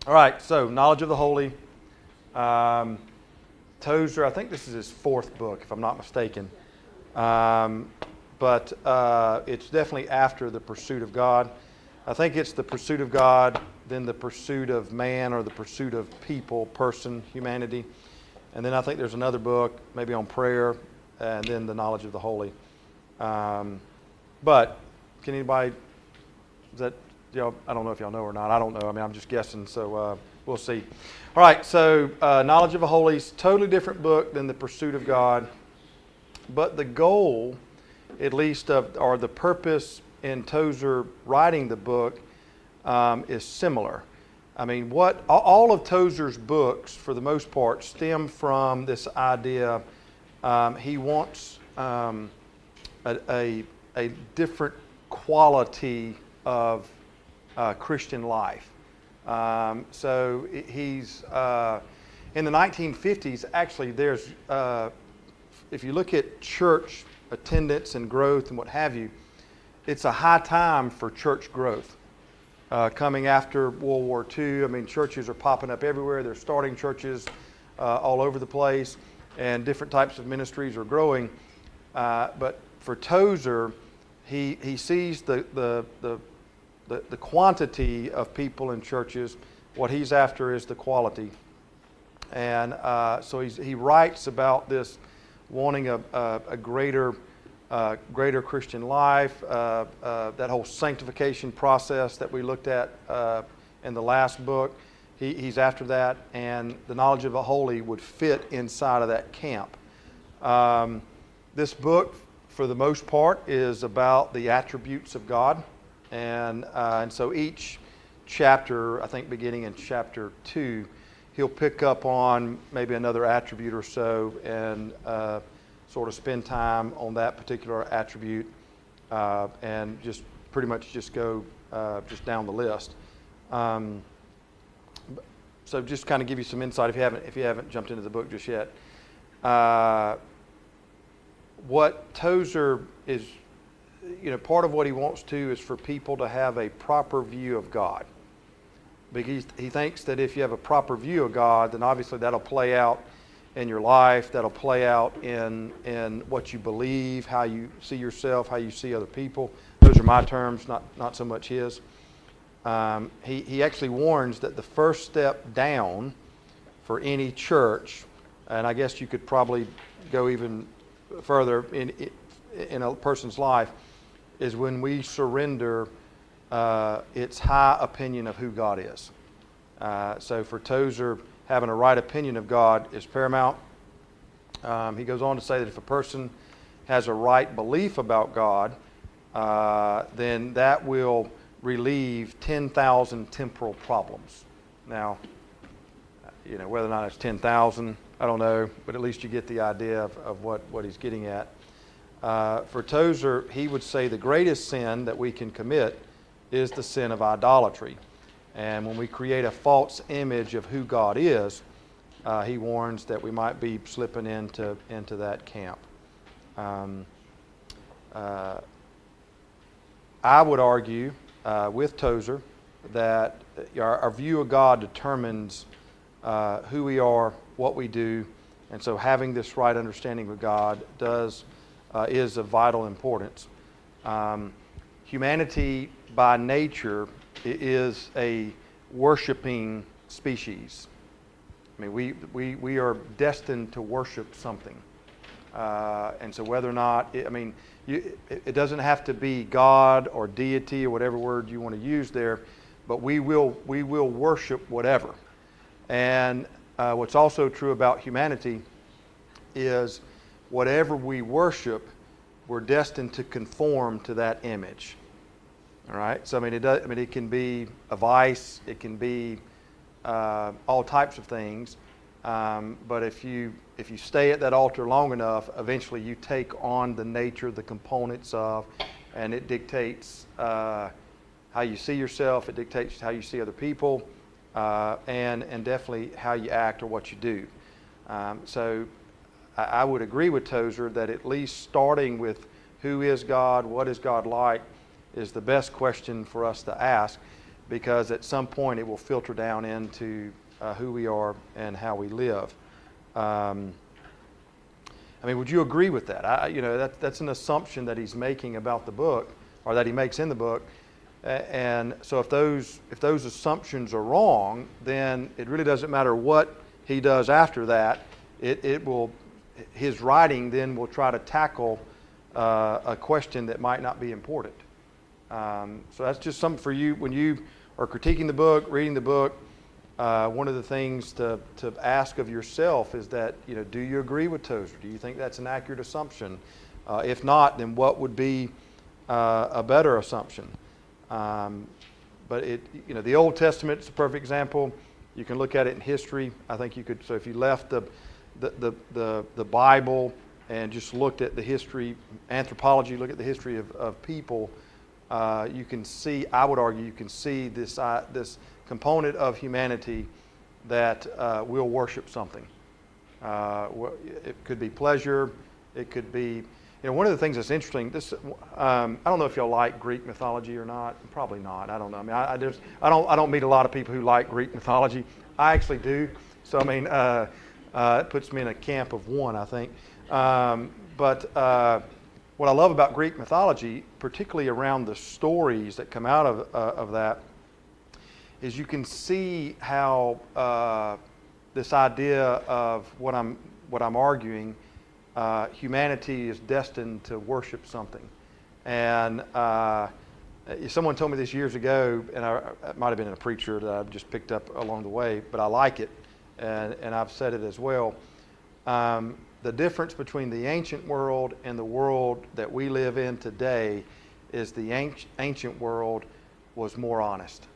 All right, so knowledge of the holy. Tozer, I think this is his fourth book, if I'm not mistaken. But it's definitely after the pursuit of God. I think it's the pursuit of God, then the pursuit of man, or the pursuit of people, person, humanity. And then I think there's another book, maybe on prayer, and then the knowledge of the holy. But can anybody, is that, I don't know if y'all know or not. I don't know. I mean, I'm just guessing, so we'll see. All right, so knowledge of the holy is a totally different book than the pursuit of God. But the goal, at least, or the purpose in Tozer writing the book is similar. I mean, all of Tozer's books, for the most part, stem from this idea. He wants a different quality of Christian life. So he's in the 1950s. Actually, there's if you look at church attendance and growth and what have you, it's a high time for church growth. Coming after World War II, I mean, churches are popping up everywhere. They're starting churches all over the place, and different types of ministries are growing. But for Tozer, he sees the quantity of people in churches. What he's after is the quality. And so he writes about this wanting a greater Christian life, that whole sanctification process that we looked at in the last book. He's after that, and the knowledge of the holy would fit inside of that camp. This book, for the most part, is about the attributes of God. And so each chapter, I think beginning in chapter 2, he'll pick up on maybe another attribute or so and sort of spend time on that particular attribute and just pretty much just go just down the list. So just kind of give you some insight if you haven't jumped into the book just yet. What Tozer is, part of what he wants to is for people to have a proper view of God. Because he thinks that if you have a proper view of God, then obviously that'll play out in your life, that'll play out in what you believe, how you see yourself, how you see other people. Those are my terms, not so much his. He actually warns that the first step down for any church, and I guess you could probably go even further in a person's life, is when we surrender its high opinion of who God is. So for Tozer, having a right opinion of God is paramount. He goes on to say that if a person has a right belief about God, then that will relieve 10,000 temporal problems. Now, whether or not it's 10,000, I don't know, but at least you get the idea of what he's getting at. For Tozer, he would say the greatest sin that we can commit is the sin of idolatry. And when we create a false image of who God is, he warns that we might be slipping into that camp. I would argue with Tozer that our view of God determines who we are, what we do, and so having this right understanding of God is of vital importance. Humanity by nature is a worshiping species. I mean, we are destined to worship something. And so whether or not, it doesn't have to be God or deity or whatever word you want to use there, but we will worship whatever. And what's also true about humanity is whatever we worship, we're destined to conform to that image. All right. So it can be a vice. It can be all types of things. But if you stay at that altar long enough, eventually you take on the nature, the components of, and it dictates how you see yourself. It dictates how you see other people, and definitely how you act or what you do. So I would agree with Tozer that at least starting with who is God, what is God like, is the best question for us to ask. because at some point it will filter down into who we are and how we live. I mean, would you agree with that? That's an assumption that he's making about the book, or that he makes in the book. And so if those assumptions are wrong, then it really doesn't matter what he does after that. His writing then will try to tackle a question that might not be important. So that's just something for you when you are critiquing the book, reading the book. One of the things to ask of yourself is that, do you agree with Tozer? Do you think that's an accurate assumption? If not, then what would be a better assumption? But the Old Testament is a perfect example. You can look at it in history. I think you could. So if you left the Bible and just looked at the history, anthropology, look at the history of people, you can see. I would argue you can see this component of humanity that will worship something. It could be pleasure. It could be. One of the things that's interesting. I don't know if y'all like Greek mythology or not. Probably not. I don't know. I mean, I don't meet a lot of people who like Greek mythology. I actually do. So I mean, it puts me in a camp of one, I think. But what I love about Greek mythology, particularly around the stories that come out of that, is you can see how this idea of what I'm arguing. Humanity is destined to worship something. And someone told me this years ago, and it might have been a preacher that I've just picked up along the way, but I like it, and I've said it as well. The difference between the ancient world and the world that we live in today is the ancient world was more honest.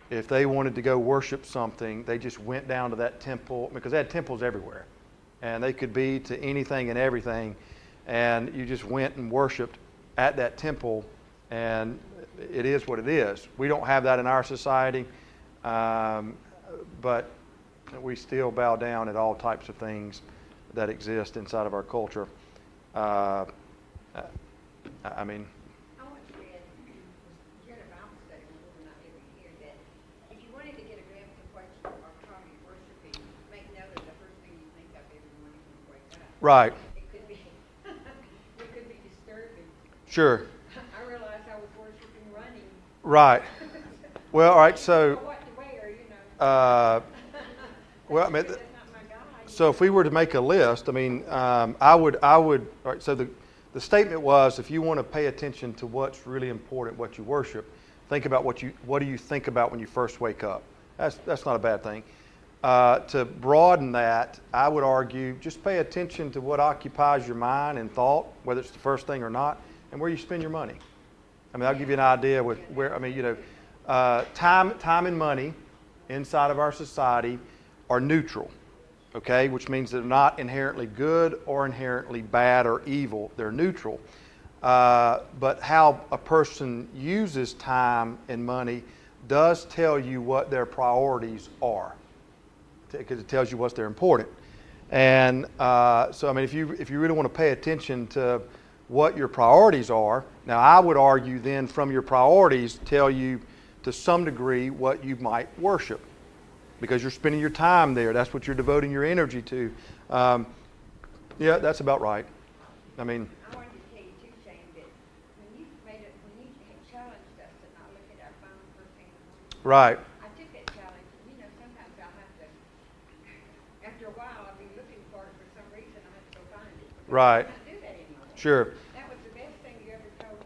If they wanted to go worship something, they just went down to that temple, because they had temples everywhere. And they could be to anything and everything, and you just went and worshiped at that temple, and it is what it is. We don't have that in our society, but we still bow down at all types of things that exist inside of our culture. I mean, I want to read during a Bible study when not every year that if you wanted to get a glimpse of what you are probably worshiping, make note of the first thing you think of every morning when you wake up. right, It could be disturbing. sure, I realized I was worshiping running. right. Well, all right, so, What to wear, well, I mean, That's not my guide. so if we were to make a list, I mean, I would, all right, so the statement was, if you want to pay attention to what's really important, what you worship, think about what do you think about when you first wake up. That's not a bad thing. To broaden that, I would argue, just pay attention to what occupies your mind and thought, whether it's the first thing or not, and where you spend your money. I mean, I'll give you an idea with where, I mean, time and money inside of our society are neutral, okay? Which means they're not inherently good or inherently bad or evil. They're neutral. But how a person uses time and money does tell you what their priorities are, because it tells you what's their important. And so, I mean, if you really want to pay attention to what your priorities are, now I would argue then from your priorities tell you to some degree what you might worship, because you're spending your time there. That's what you're devoting your energy to. Yeah, that's about right. I mean, I wanted to tell you too, Shane, that when you had challenged us to not look at our phone first thing in the morning, right, I took that challenge. Sometimes I'll have to, after a while, I'll be looking for it for some reason. I have to go find it. right, I can't do that anymore. sure. That was the best thing you ever told me.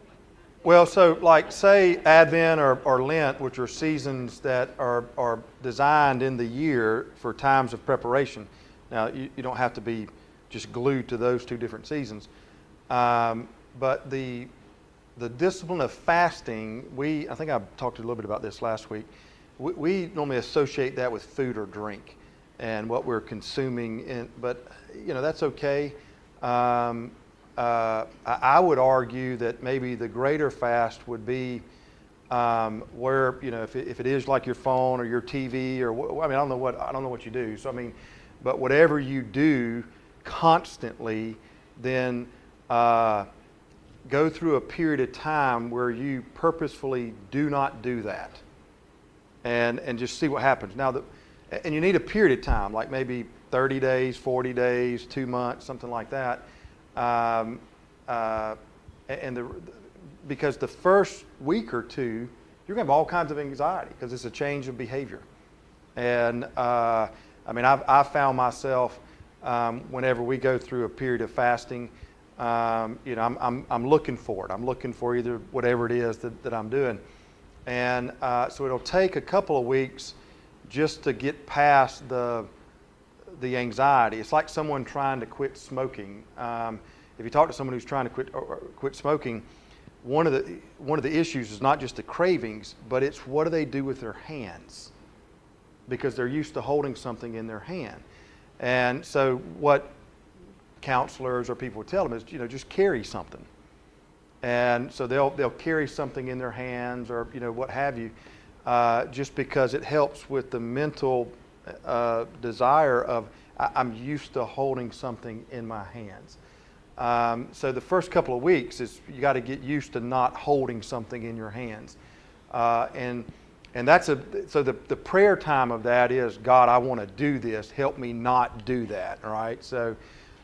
Well, so like say Advent or Lent, which are seasons that are designed in the year for times of preparation. Now, you don't have to be just glued to those two different seasons. But the discipline of fasting, I think I talked a little bit about this last week. We normally associate that with food or drink and what we're consuming, but that's okay. I would argue that maybe the greater fast would be where if it is like your phone or your TV or I mean I don't know what you do. So I mean, but whatever you do constantly, then go through a period of time where you purposefully do not do that. and just see what happens. Now, and you need a period of time, like maybe 30 days, 40 days, 2 months, something like that. Because the first week or two, you're going to have all kinds of anxiety because it's a change of behavior. And I've found myself whenever we go through a period of fasting, I'm looking for it. I'm looking for either whatever it is that I'm doing. And so it'll take a couple of weeks just to get past the anxiety. It's like someone trying to quit smoking. If you talk to someone who's trying to quit smoking, one of the issues is not just the cravings, but it's what do they do with their hands, because they're used to holding something in their hand. And so what counselors or people tell them is, just carry something. And so they'll carry something in their hands or what have you, just because it helps with the mental desire of I'm used to holding something in my hands. So the first couple of weeks is you got to get used to not holding something in your hands, and that's so the prayer time of that is, God, I want to do this. Help me not do that. All right. So,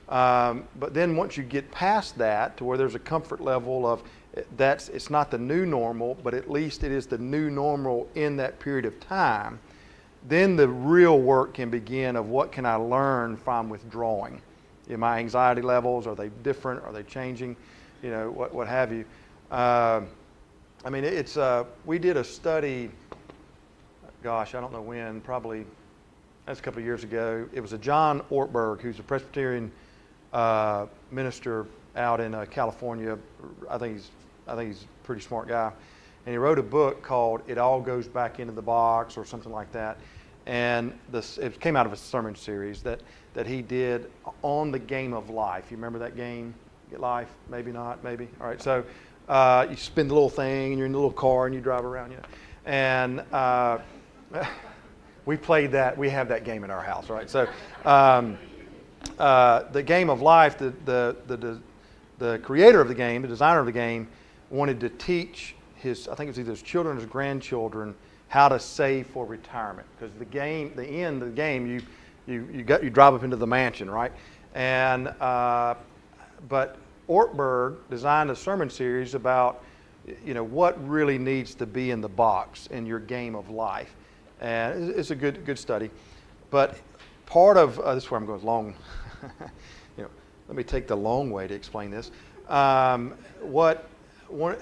but then once you get past that to where there's a comfort level of it's not the new normal, but at least it is the new normal in that period of time, then the real work can begin of what can I learn from withdrawing. My anxiety levels, are they different? Are they changing? What have you. We did a study, gosh, I don't know when, probably that's a couple of years ago. It was a John Ortberg, who's a Presbyterian minister out in California. I think he's a pretty smart guy. And he wrote a book called It All Goes Back Into the Box or something like that. And it came out of a sermon series that he did on the game of life. You remember that game, Get Life? Maybe not, maybe. All right, so you spin the little thing, and you're in the little car, and you drive around, And we played that. We have that game in our house, right? So the game of life, the creator of the game, the designer of the game, wanted to teach I think it was either his children or his grandchildren, how to save for retirement, because the end of the game, you drive up into the mansion, right? And but Ortberg designed a sermon series about what really needs to be in the box in your game of life, and it's a good study. But part of this is where I'm going long. Let me take the long way to explain this.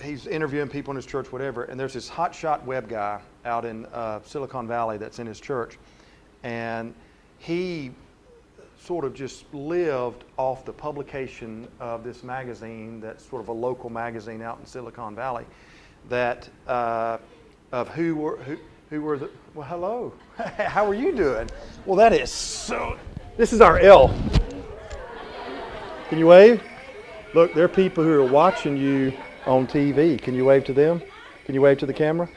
He's interviewing people in his church, whatever, and there's this hotshot web guy out in Silicon Valley that's in his church, and he sort of just lived off the publication of this magazine that's sort of a local magazine out in Silicon Valley, that of who were the, well, hello, how are you doing? Well, that is so, this is our elf. Can you wave? Look, there are people who are watching you on TV. Can you wave to them? Can you wave to the camera?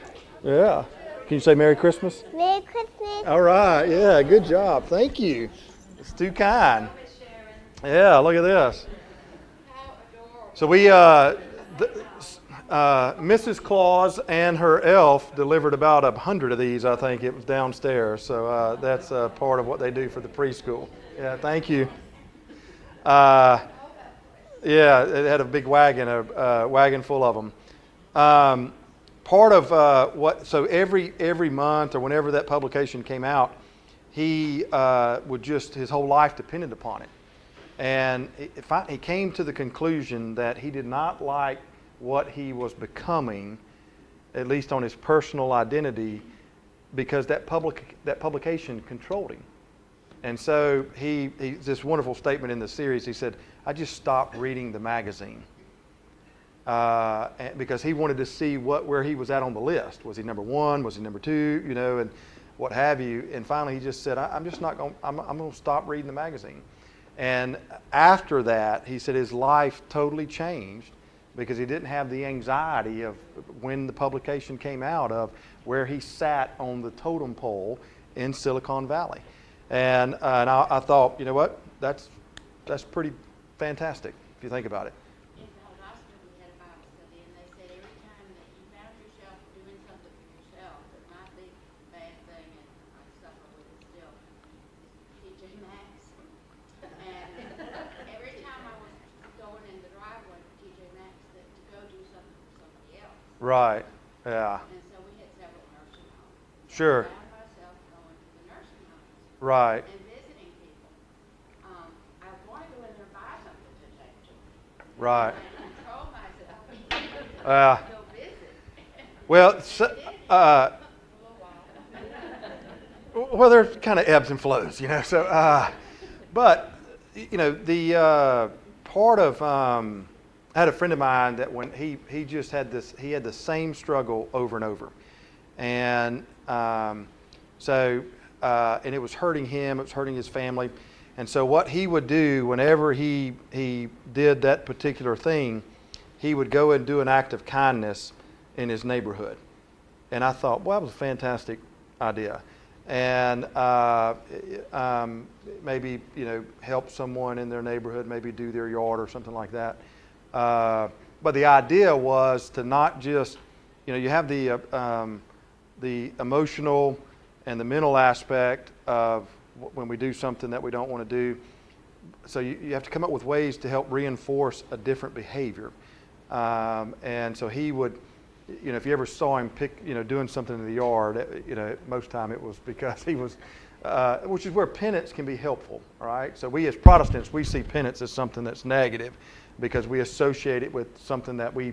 Yeah. Can you say Merry Christmas? Merry Christmas. All right. Yeah, good job. Thank you. It's too kind. Yeah, look at this. So we, Mrs. Claus and her elf delivered about 100 of these, I think. It was downstairs. So that's part of what they do for the preschool. Yeah, thank you. Yeah, it had a big wagon, a wagon full of them. Part of so every month or whenever that publication came out, he his whole life depended upon it. And he came to the conclusion that he did not like what he was becoming, at least on his personal identity, because that publication controlled him. And so he this wonderful statement in the series, he said, I just stopped reading the magazine because he wanted to see where he was at on the list. Was he number one? Was he number two? And what have you. And finally he just said, I'm going to stop reading the magazine. And after that, he said his life totally changed because he didn't have the anxiety of when the publication came out of where he sat on the totem pole in Silicon Valley. And I thought, you know what, that's pretty fantastic if you think about it. In the hospital, we had a Bible study, and they said every time that you found yourself doing something for yourself that might be Right. Yeah. And so we had several nursing homes. Sure. I found myself going to the nursing homes Right. and visiting people. I want to go in there and buy something to take to them. Right. I control myself. Uh, Go visit. well, so, For a little while. well, there's kind of ebbs and flows, you know. So, but you know, the part of I had a friend of mine that when he just had this, he had the same struggle over and over, and so and it was hurting him, it was hurting his family, and so what he would do whenever he did that particular thing, he would go and do an act of kindness in his neighborhood, and I thought, well, that was a fantastic idea. And maybe, you know, help someone in their neighborhood, maybe do their yard or something like that. But the idea was to not just, you know, you have the emotional and the mental aspect of when we do something that we don't want to do. So you have to come up with ways to help reinforce a different behavior. And so he would, you know, if you ever saw him doing something in the yard, you know, most time it was because he was, which is where penance can be helpful, all right? So we as Protestants, we see penance as something that's negative because we associate it with something that we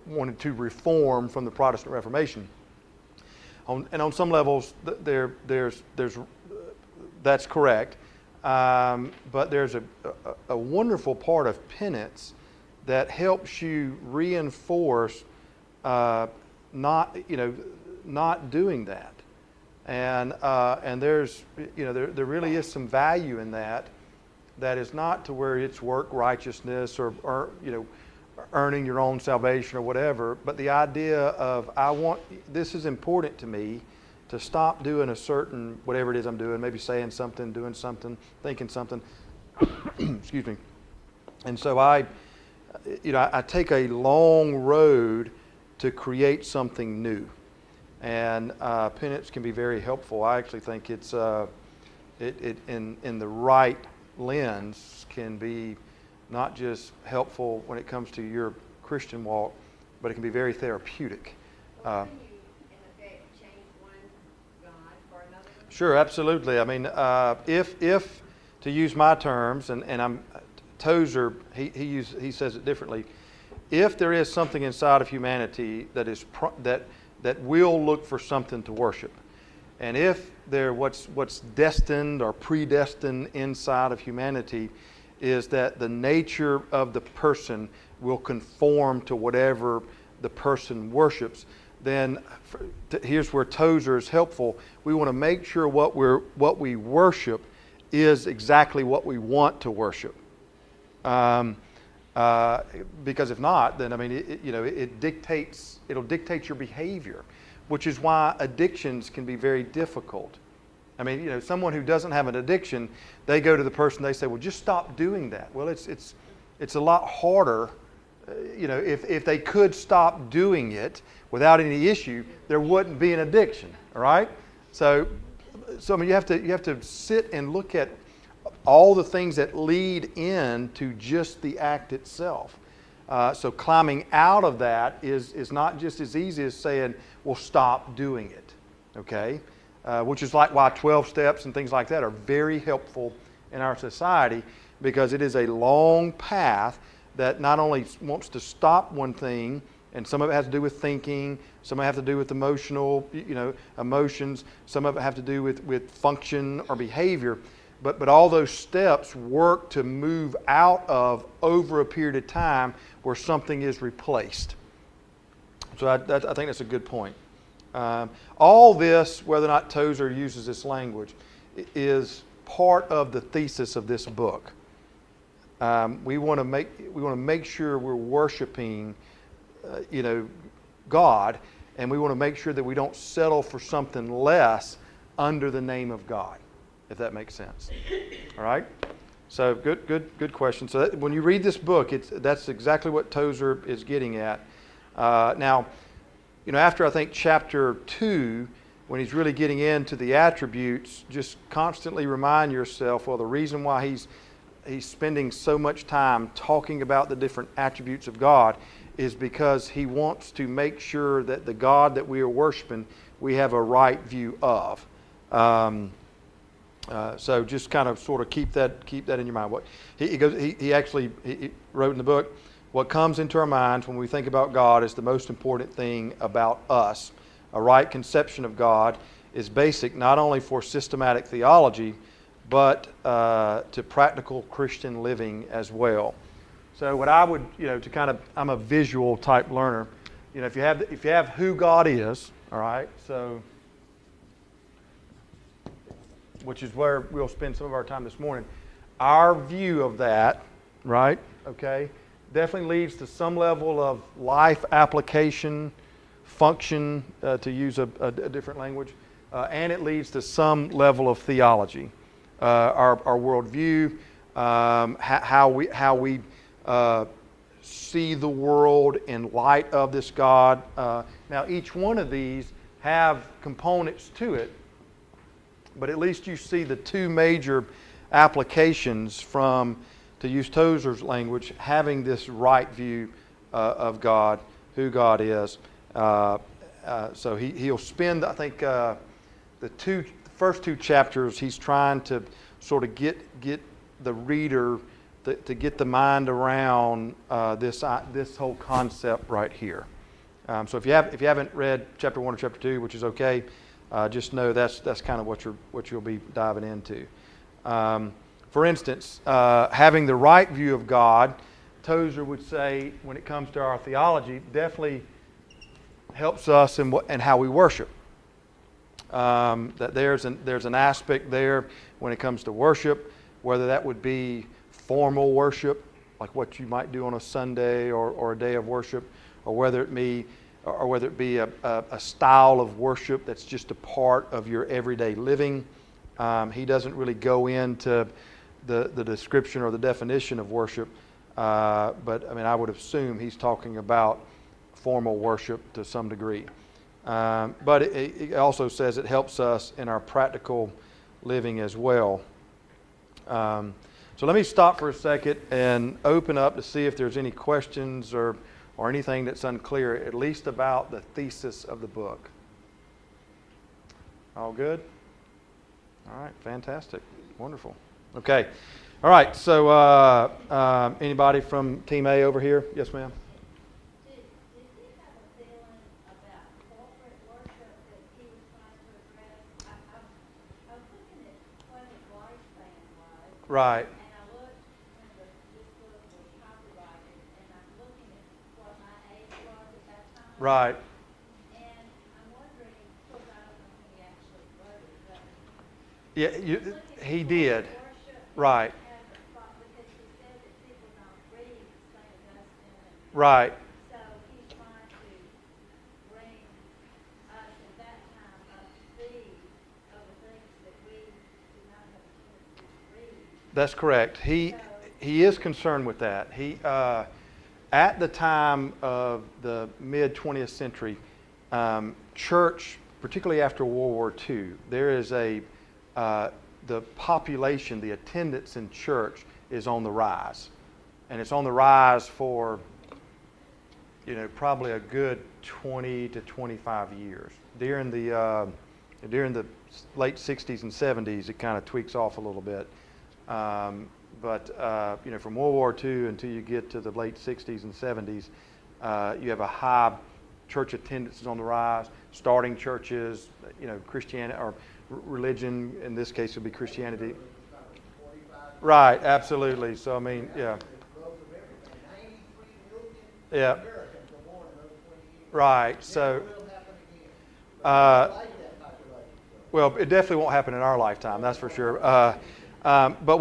wanted to reform from the Protestant Reformation. And on some levels, there's that's correct, but there's a wonderful part of penance that helps you reinforce not doing that, and there's, you know, there really is some value in that. That is not to where it's work righteousness or you know, earning your own salvation or whatever, but the idea of this is important to me to stop doing a certain whatever it is I'm doing, maybe saying something, doing something, thinking something. Excuse me. And so I take a long road to create something new, and penance can be very helpful. I actually think it's in the right lens can be not just helpful when it comes to your Christian walk, but it can be very therapeutic. Well, can you, in effect, change one God for another? Sure, absolutely. I mean, if to use my terms, and I'm Tozer, he says it differently. If there is something inside of humanity that will look for something to worship, and if what's destined or predestined inside of humanity is that the nature of the person will conform to whatever the person worships, then here's where Tozer is helpful. We want to make sure what we worship is exactly what we want to worship. Because if not, then I mean, it'll dictate your behavior, which is why addictions can be very difficult. I mean, you know, someone who doesn't have an addiction, they go to the person, they say, well, just stop doing that. Well, it's a lot harder. You know, if they could stop doing it without any issue, there wouldn't be an addiction. All right. So I mean, you have to sit and look at all the things that lead into just the act itself. So climbing out of that is not just as easy as saying, well, stop doing it. Okay. Which is like why 12 steps and things like that are very helpful in our society, because it is a long path that not only wants to stop one thing, and some of it has to do with thinking, some of it has to do with emotions, some of it have to do with function or behavior, but all those steps work to move out of over a period of time where something is replaced. So I think that's a good point. All this, whether or not Tozer uses this language, is part of the thesis of this book. We want to make sure we're worshiping, God, and we want to make sure that we don't settle for something less under the name of God, if that makes sense. All right. So good question. So when you read this book, that's exactly what Tozer is getting at. Now, you know, after I think chapter 2, when he's really getting into the attributes, just constantly remind yourself, well, the reason why he's spending so much time talking about the different attributes of God is because he wants to make sure that the God that we are worshiping, we have a right view of. So just kind of sort of keep that in your mind. What he actually wrote in the book, what comes into our minds when we think about God is the most important thing about us. A right conception of God is basic not only for systematic theology, but to practical Christian living as well. So what I would, I'm a visual type learner. If you have who God is, all right, so which is where we'll spend some of our time this morning. Our view of that, right, okay, definitely leads to some level of life application, function, to use a different language, and it leads to some level of theology. Our worldview, how we see the world in light of this God. Now, each one of these have components to it, but at least you see the two major applications from, to use Tozer's language, having this right view of God, who God is. So he'll spend, I think, the first two chapters, he's trying to sort of get the reader to get the mind around this whole concept right here. So if you haven't read chapter 1 or chapter 2, which is okay, just know that's kind of what you'll be diving into. For instance, having the right view of God, Tozer would say, when it comes to our theology, definitely helps us in how we worship. That there's an aspect there when it comes to worship, whether that would be formal worship, like what you might do on a Sunday or a day of worship, or whether it be a style of worship that's just a part of your everyday living. He doesn't really go into the description or the definition of worship, but I mean, I would assume he's talking about formal worship to some degree. But it also says it helps us in our practical living as well. So let me stop for a second and open up to see if there's any questions or anything that's unclear, at least about the thesis of the book. All good? All right, fantastic. Wonderful. Okay. All right, so anybody from Team A over here? Yes, ma'am? Did he have a feeling about corporate worship that he was trying to address? I was looking at what his lifespan was. Right. And I looked when this book was copyrighted, and I'm looking at what my age was at that time. Right. And I'm wondering, of course, I don't know when he actually wrote it, but Yeah, looking at he corporate did. worship, Right. has a thought, because he said that people don't read St. Augustine, and Right. so he's trying to bring us at that time up to speed of the things that we do not have a chance to read. That's correct. He is concerned with that. He at the time of the mid 20th century, church, particularly after World War II, there is the population, the attendance in church is on the rise, and it's on the rise for probably a good 20 to 25 years. During the late 60s and 70s, it kind of tweaks off a little bit. But from World War II until you get to the late 60s and 70s, you have a high church attendance is on the rise. Starting churches, Christianity or religion, in this case would be Christianity. Right, absolutely. So I mean, yeah. Yeah. Right. So, well, it definitely won't happen in our lifetime. That's for sure. But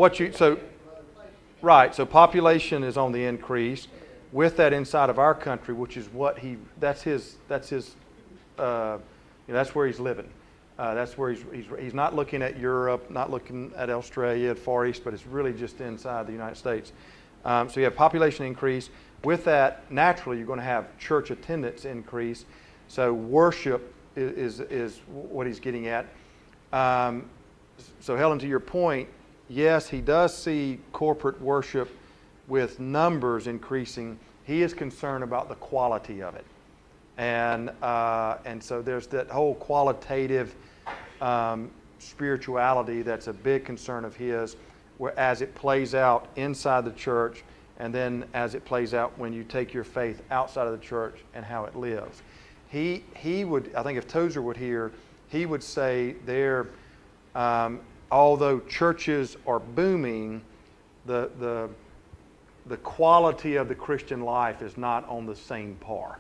right. So population is on the increase. With that, inside of our country, which is that's where he's living. That's where he's not looking at Europe, not looking at Australia, Far East, but it's really just inside the United States. So you have population increase. With that, naturally, you're going to have church attendance increase. So worship is what he's getting at. So Helen, to your point, yes, he does see corporate worship with numbers increasing. He is concerned about the quality of it. And so there's that whole qualitative spirituality that's a big concern of his, as it plays out inside the church, and then as it plays out when you take your faith outside of the church and how it lives. He would, I think if Tozer would hear, he would say there, although churches are booming, the quality of the Christian life is not on the same par.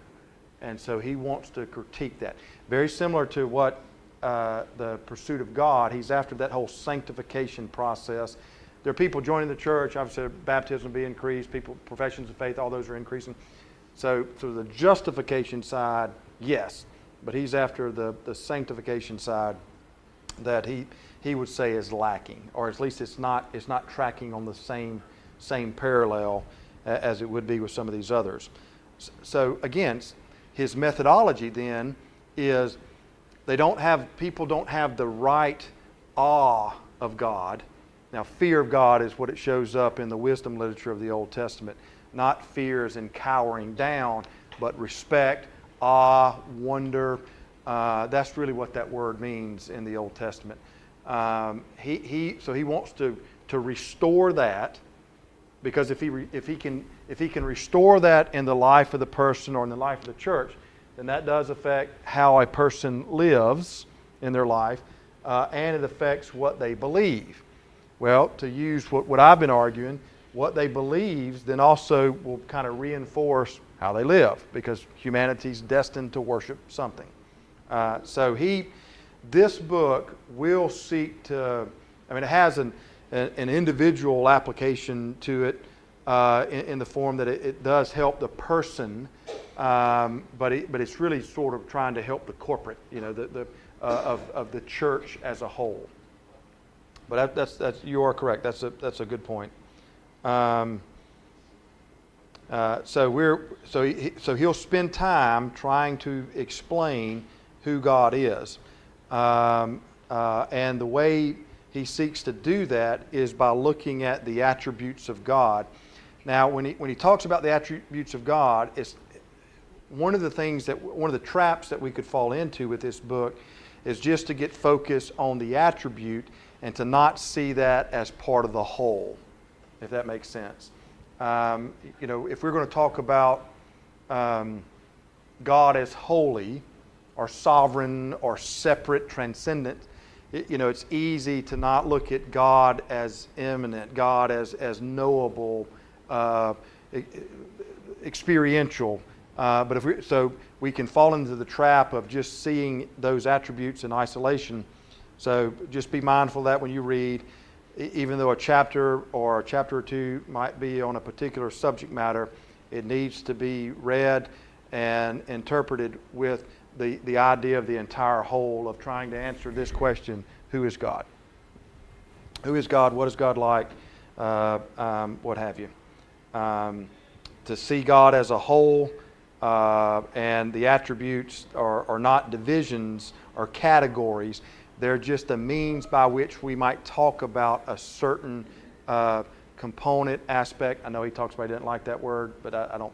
And so he wants to critique that. Very similar to what the pursuit of God, he's after that whole sanctification process. There are people joining the church, obviously baptism will be increased, people, professions of faith, all those are increasing. So the justification side, yes, but he's after the sanctification side that he would say is lacking, or at least it's not tracking on the same parallel as it would be with some of these others. So again, his methodology then is people don't have the right awe of God. Now, fear of God is what it shows up in the wisdom literature of the Old Testament. Not fear as in cowering down, but respect, awe, wonder. That's really what that word means in the Old Testament. So he wants to restore that, because if he can restore that in the life of the person or in the life of the church, then that does affect how a person lives in their life, and it affects what they believe. Well, to use what I've been arguing, what they believe then also will kind of reinforce how they live, because humanity's destined to worship something. So this book will seek to, it has an individual application to it in the form that it does help the person, but it's really sort of trying to help the corporate, of the church as a whole. But that's you are correct. That's a good point. So he'll spend time trying to explain who God is, and the way he seeks to do that is by looking at the attributes of God. Now, when he talks about the attributes of God, it's one of the traps that we could fall into with this book is just to get focused on the attribute and to not see that as part of the whole, if that makes sense. If we're going to talk about God as holy or sovereign or separate, transcendent, it's easy to not look at God as immanent, God as knowable, experiential. But we can fall into the trap of just seeing those attributes in isolation. So just be mindful of that when you read. Even though a chapter or two might be on a particular subject matter, it needs to be read and interpreted with the idea of the entire whole of trying to answer this question: who is God? Who is God? What is God like? What have you? To see God as a whole, and the attributes are not divisions or categories. They're just a means by which we might talk about a certain component aspect. I know he talks about he didn't like that word, but I don't.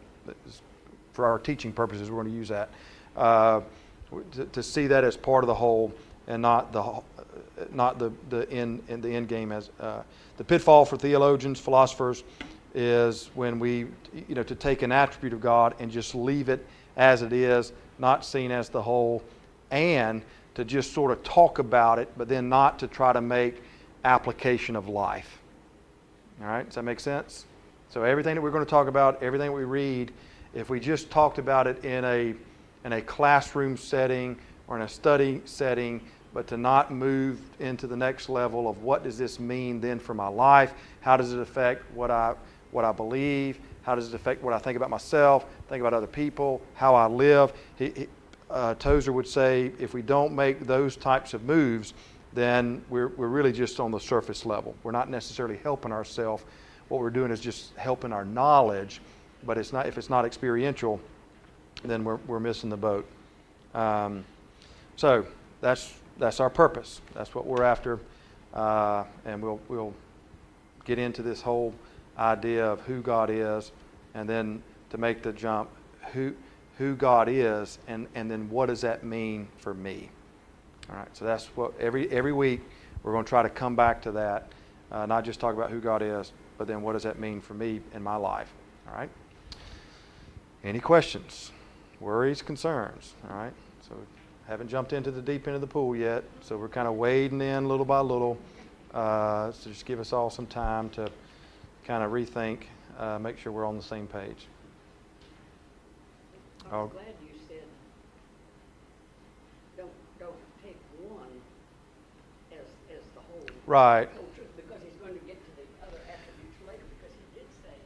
For our teaching purposes, we're going to use that to see that as part of the whole and not the end game. As the pitfall for theologians, philosophers, is when we to take an attribute of God and just leave it as it is, not seen as the whole, and to just sort of talk about it, but then not to try to make application of life. All right, does that make sense? So everything that we're going to talk about, everything we read, if we just talked about it in a classroom setting or in a study setting, but to not move into the next level of what does this mean then for my life? How does it affect what I believe? How does it affect what I think about myself, think about other people, how I live? Tozer would say if we don't make those types of moves, then we're really just on the surface level. We're not necessarily helping ourselves. What we're doing is just helping our knowledge, but if it's not experiential, then we're missing the boat. So that's our purpose. That's what we're after, and we'll get into this whole idea of who God is, and then to make the jump, who God is, and then what does that mean for me? All right, so that's what every week we're going to try to come back to that, not just talk about who God is, but then what does that mean for me in my life? All right. Any questions, worries, concerns? All right. So haven't jumped into the deep end of the pool yet, so we're kind of wading in little by little. So just give us all some time to kind of rethink, make sure we're on the same page. I'm glad you said don't take one as the whole. Right. Whole truth, because he's going to get to the other attributes later, because he did say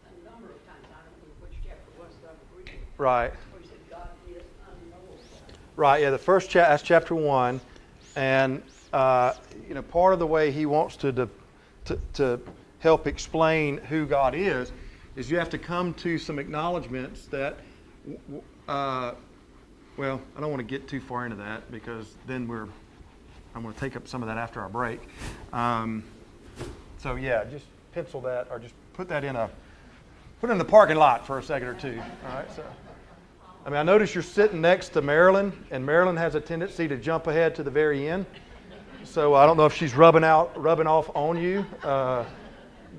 a number of times, I don't know which chapter it was that I'm reading, Right. where he said God is unknowable. Right. Yeah. The first that's chapter 1, and part of the way he wants to help explain who God is you have to come to some acknowledgments that. Well, I don't want to get too far into that because then I'm going to take up some of that after our break. So yeah, just pencil that or just put it in the parking lot for a second or two. All right. So, I mean, I notice you're sitting next to Marilyn, and Marilyn has a tendency to jump ahead to the very end. So I don't know if she's rubbing off on you,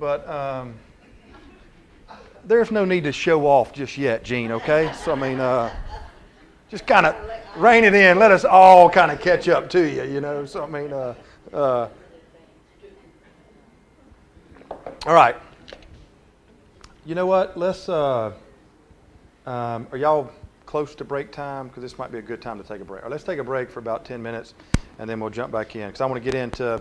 but. There's no need to show off just yet, Gene, okay? So, I mean, just kind of rein it in. Let us all kind of catch up to you, So, I mean, all right. You know what? Let's, are y'all close to break time? Because this might be a good time to take a break. Or let's take a break for about 10 minutes, and then we'll jump back in. Because I want to get into...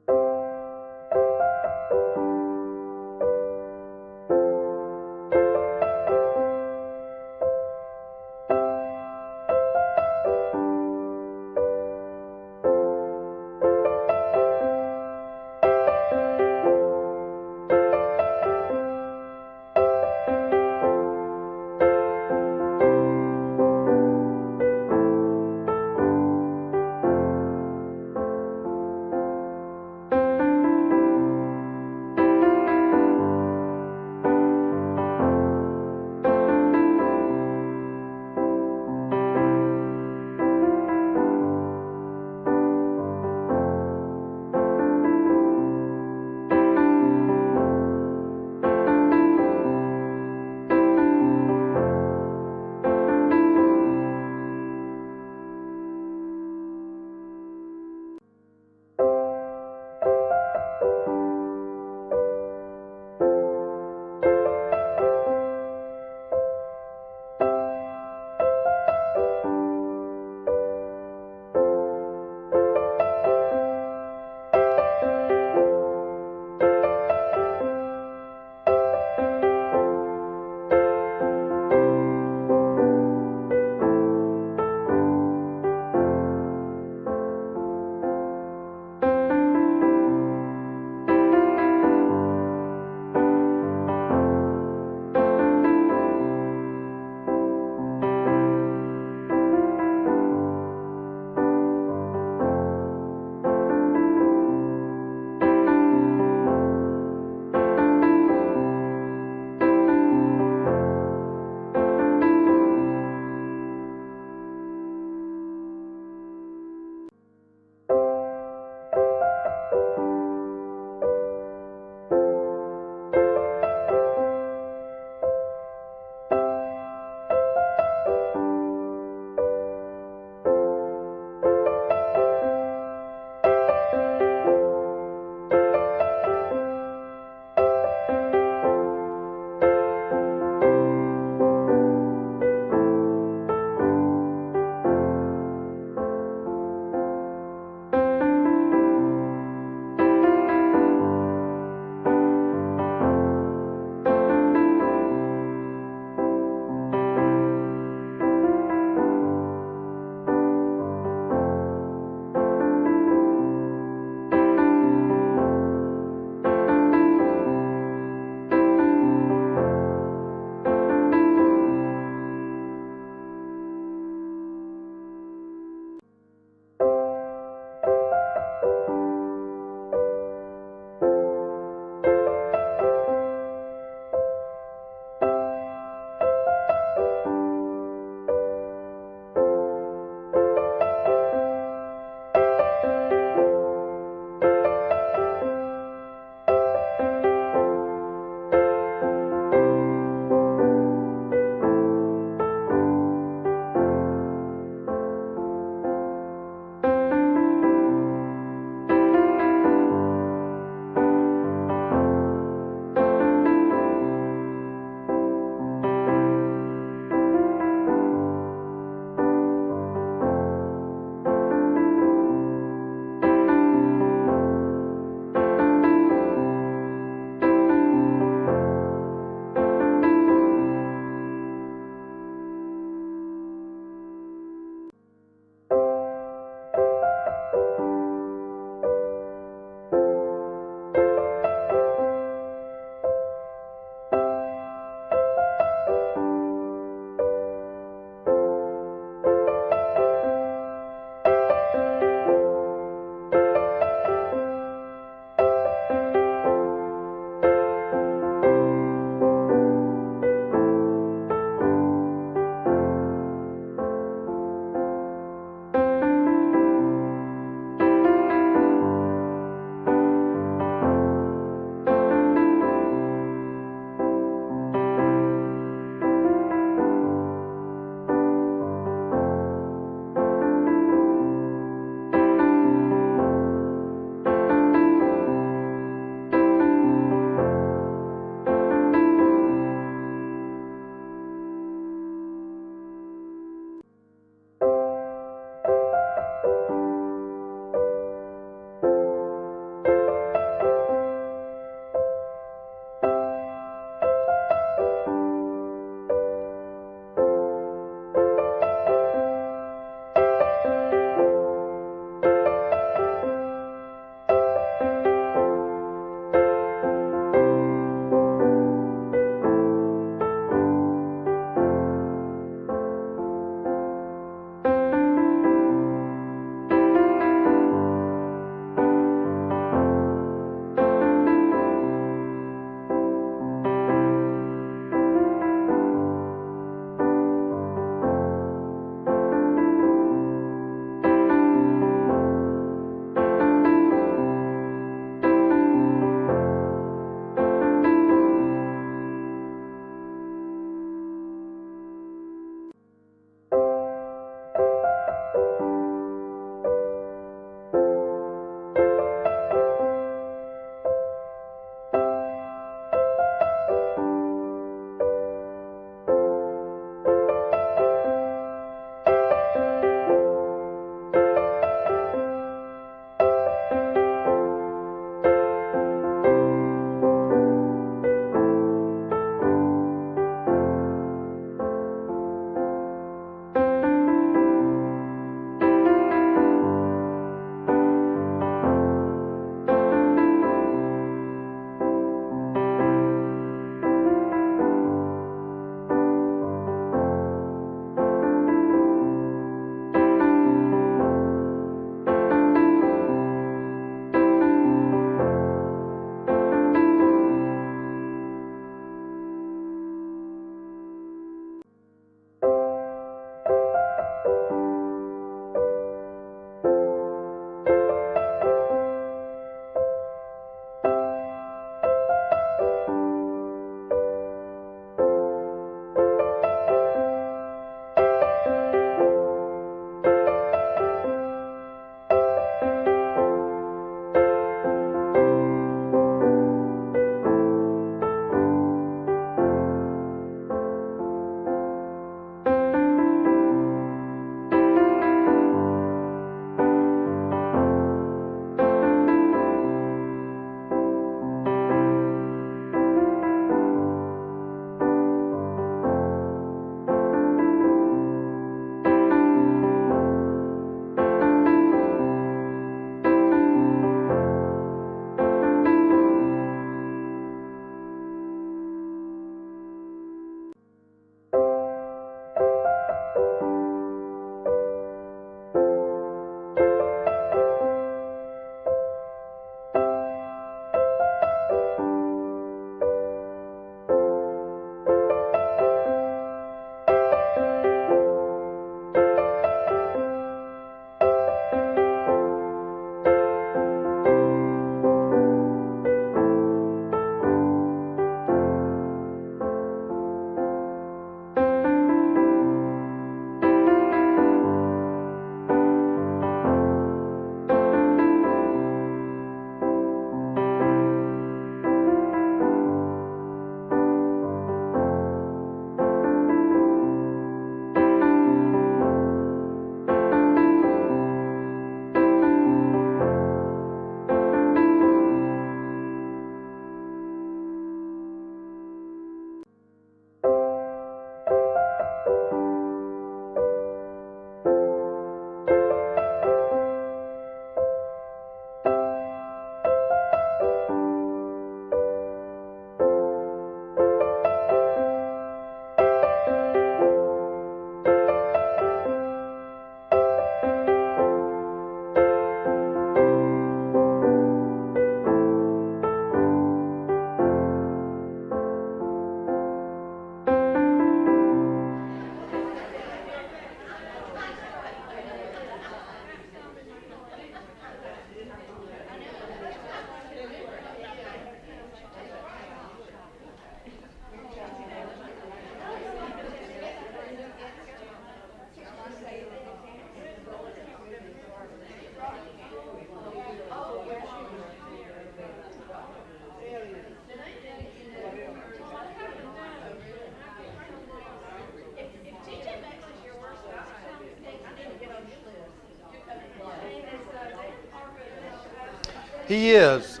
He is.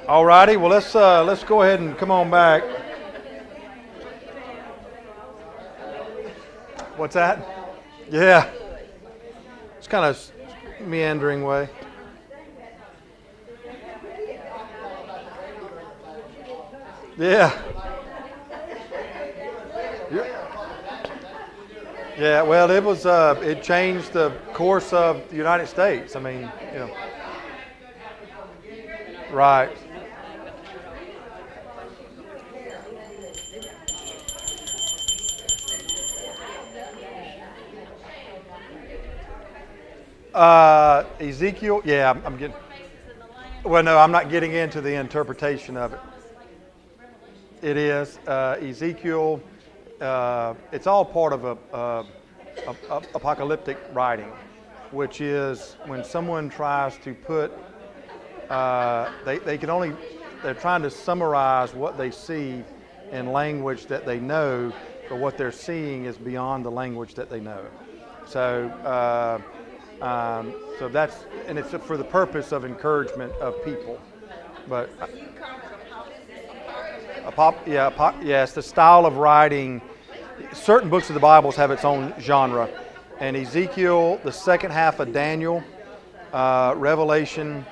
All righty. Well, let's go ahead and come on back. What's that? Yeah. It's kind of meandering way. Yeah. Yeah. Well, it was. It changed the course of the United States. I mean, you know. Right. Ezekiel, yeah, I'm getting. Well, no, I'm not getting into the interpretation of it. It is Ezekiel. It's all part of a apocalyptic writing, which is when someone tries to put. They can only. They're trying to summarize what they see in language that they know, but what they're seeing is beyond the language that they know. So. So that's, and it's for the purpose of encouragement of people. But yeah, it's the style of writing. Certain books of the Bible have its own genre, and Ezekiel, the second half of Daniel, Revelation,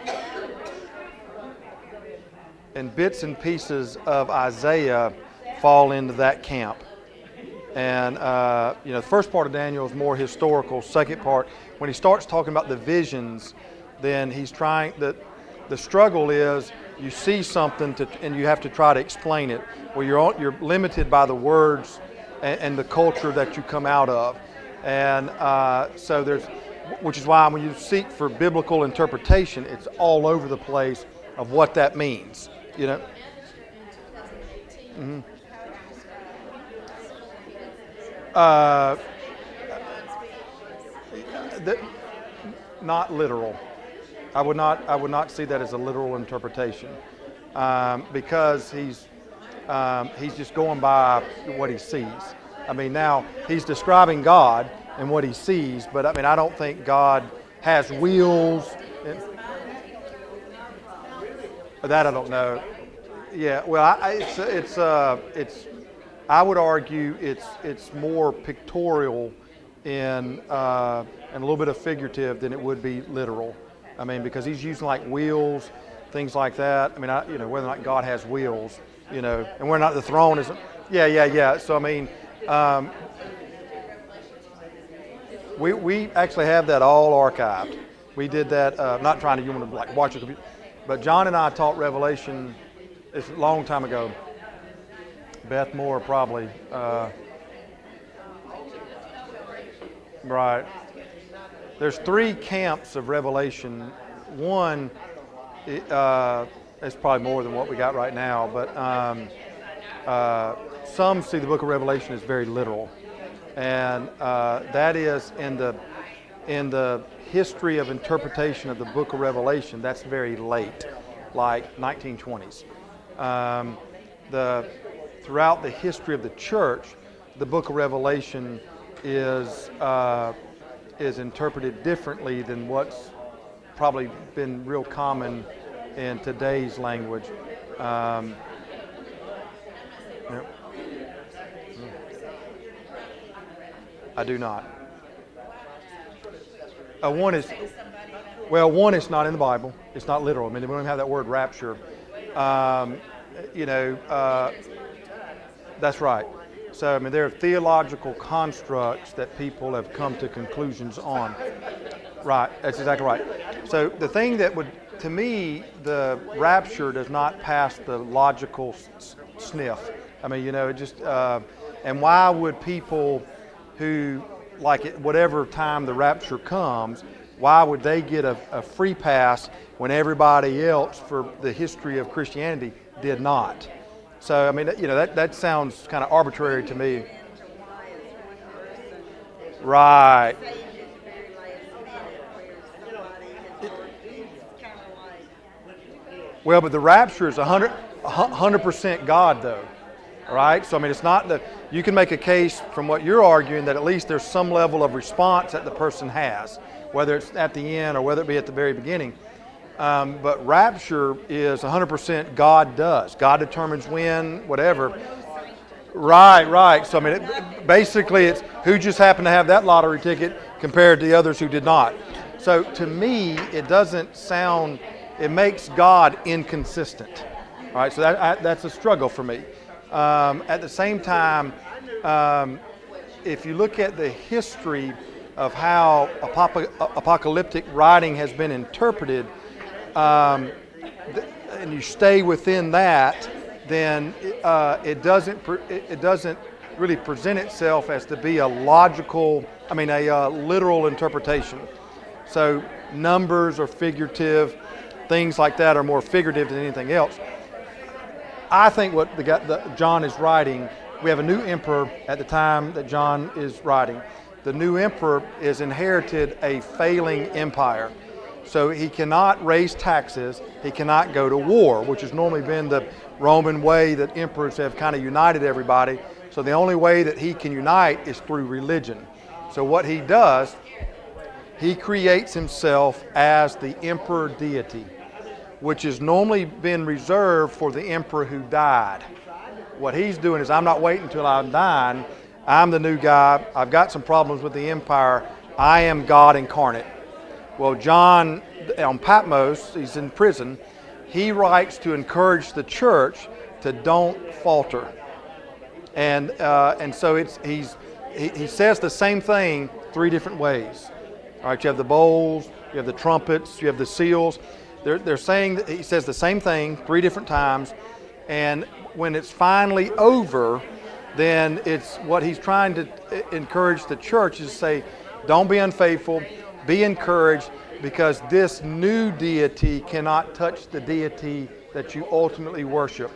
and bits and pieces of Isaiah fall into that camp. And the first part of Daniel is more historical. Second part, when he starts talking about the visions, then he's trying. The struggle is you see something and you have to try to explain it. Well, you're limited by the words and the culture that you come out of, and so which is why when you seek for biblical interpretation, it's all over the place of what that means. You know. Mm-hmm. Not literal. I would not see that as a literal interpretation, because he's just going by what he sees. I mean, now he's describing God and what he sees, but I mean, I don't think God has wheels. That I don't know. Yeah, well, it's. I would argue it's more pictorial and a little bit of figurative than it would be literal. I mean, because he's using like wheels, things like that. I mean, whether or not God has wheels, and whether or not the throne is. Yeah. So I mean, we actually have that all archived. We did that. Not trying to you want to like watch it, but John and I taught Revelation. It's a long time ago. Beth Moore probably. Right. There's three camps of Revelation. One, it's probably more than what we got right now, but some see the book of Revelation as very literal. And that is in the history of interpretation of the book of Revelation, that's very late, like 1920s. Throughout the history of the church, the book of Revelation is interpreted differently than what's probably been real common in today's language. Yeah. I do not. One is not in the Bible. It's not literal. I mean, we don't even have that word rapture. That's right. So, I mean, there are theological constructs that people have come to conclusions on. Right, that's exactly right. So the thing that would, to me, the rapture does not pass the logical sniff. I mean, it just, And why would people who, like at whatever time the rapture comes, why would they get a free pass when everybody else for the history of Christianity did not? So, I mean, that sounds kind of arbitrary to me. Right. Well, but the rapture is 100% God, though. All right? So, I mean, it's not that you can make a case from what you're arguing that at least there's some level of response that the person has, whether it's at the end or whether it be at the very beginning. But rapture is 100% God does. God determines when, whatever. Right. So, I mean, basically it's who just happened to have that lottery ticket compared to the others who did not. So, to me, it makes God inconsistent. All right, so that's a struggle for me. At the same time, if you look at the history of how apocalyptic writing has been interpreted, and you stay within that, then it doesn't really present itself as to be a literal interpretation. So numbers are figurative, things like that are more figurative than anything else. I think what John is writing, we have a new emperor at the time that John is writing. The new emperor is inherited a failing empire. So he cannot raise taxes, he cannot go to war, which has normally been the Roman way that emperors have kind of united everybody. So the only way that he can unite is through religion. So what he does, he creates himself as the emperor deity, which has normally been reserved for the emperor who died. What he's doing is, I'm not waiting until I'm dying. I'm the new guy. I've got some problems with the empire. I am God incarnate. Well, John on Patmos, he's in prison. He writes to encourage the church to don't falter. And so he says the same thing 3 different ways. All right, you have the bowls, you have the trumpets, you have the seals. They're saying that he says the same thing 3 different times, and when it's finally over, then it's what he's trying to encourage the church is to say, don't be unfaithful, be encouraged, because this new deity cannot touch the deity that you ultimately worship.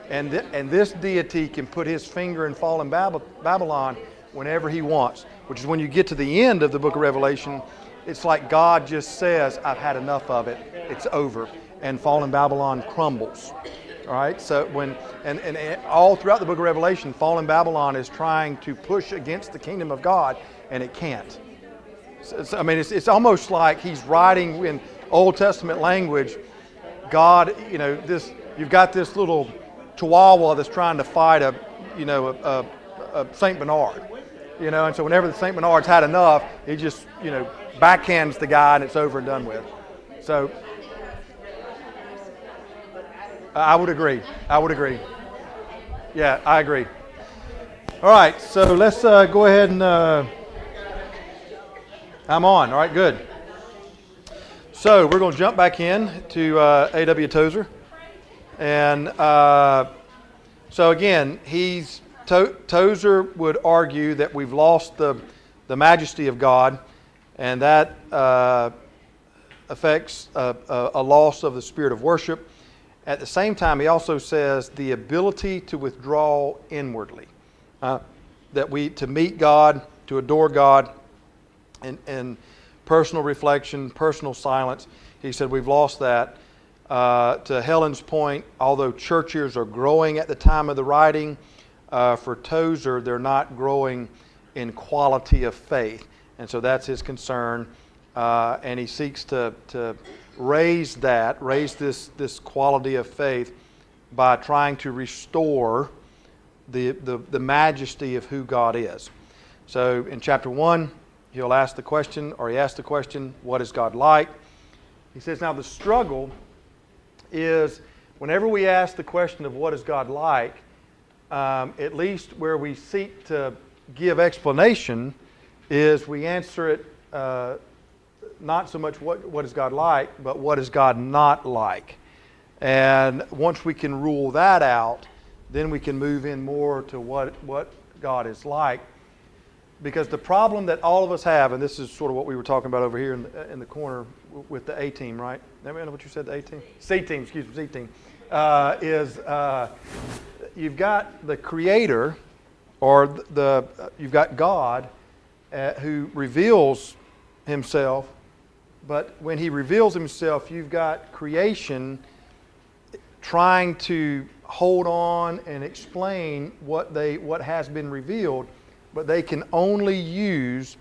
And this deity can put his finger in fallen Babylon whenever he wants, which is when you get to the end of the book of Revelation, it's like God just says, I've had enough of it. It's over. And fallen Babylon crumbles. All right? So and all throughout the book of Revelation, fallen Babylon is trying to push against the kingdom of God, and it can't. So, I mean, it's almost like he's writing in Old Testament language. God, you've got this little chihuahua that's trying to fight a Saint Bernard. And so whenever the Saint Bernard's had enough, he just, backhands the guy and it's over and done with. So I would agree. Yeah, I agree. All right, so let's go ahead and I'm on. All right, good. So we're going to jump back in to A.W. Tozer. And so again, Tozer would argue that we've lost the majesty of God, and that affects a loss of the spirit of worship. At the same time, he also says the ability to withdraw inwardly, to meet God, to adore God, and personal reflection, personal silence. He said we've lost that. To Helen's point, although church years are growing at the time of the writing, for Tozer, they're not growing in quality of faith. And so that's his concern. And he seeks to raise this quality of faith by trying to restore the majesty of who God is. So in chapter 1, he asked the question, what is God like? He says, now the struggle is whenever we ask the question of what is God like, at least where we seek to give explanation, is we answer it not so much what is God like, but what is God not like. And once we can rule that out, then we can move in more to what God is like. Because the problem that all of us have, and this is sort of what we were talking about over here in the corner with the A team, right? Is that what you said, the A team? C team, excuse me, C team. You've got the Creator, or you've got God who reveals Himself, but when He reveals Himself, you've got creation trying to hold on and explain what has been revealed, but they can only use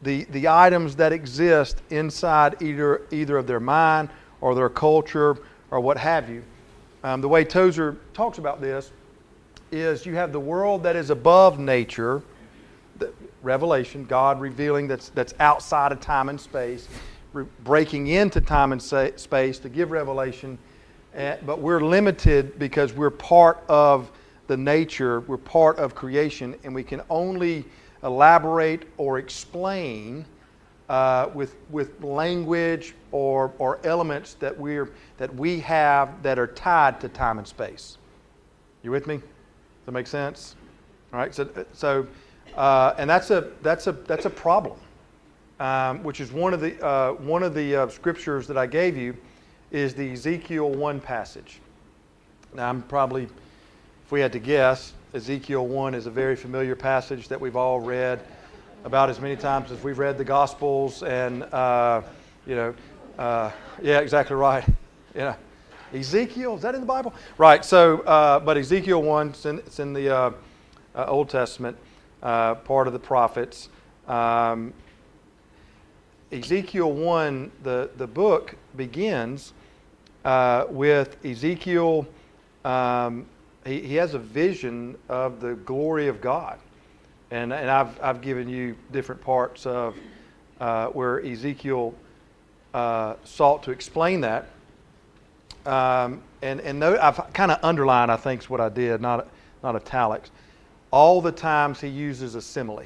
the items that exist inside either of their mind or their culture or what have you. The way Tozer talks about this is you have the world that is above nature, the revelation, God revealing that's outside of time and space, breaking into time and space to give revelation, but we're limited because we're part of the nature, we're part of creation, and we can only elaborate or explain with language or elements that we have that are tied to time and space. You with me? Does that make sense? All right. So and that's a problem, which is one of the scriptures that I gave you is the Ezekiel 1 passage. Now I'm probably, if we had to guess, Ezekiel 1 is a very familiar passage that we've all read about as many times as we've read the Gospels, and yeah, exactly right. Yeah, Ezekiel, is that in the Bible? Right. So, but Ezekiel 1, it's in the Old Testament, part of the prophets. Ezekiel 1, the book begins with Ezekiel. He has a vision of the glory of God, and I've given you different parts of where Ezekiel sought to explain that, and note, I've kind of underlined, I think, is what I did, not italics. All the times he uses a simile,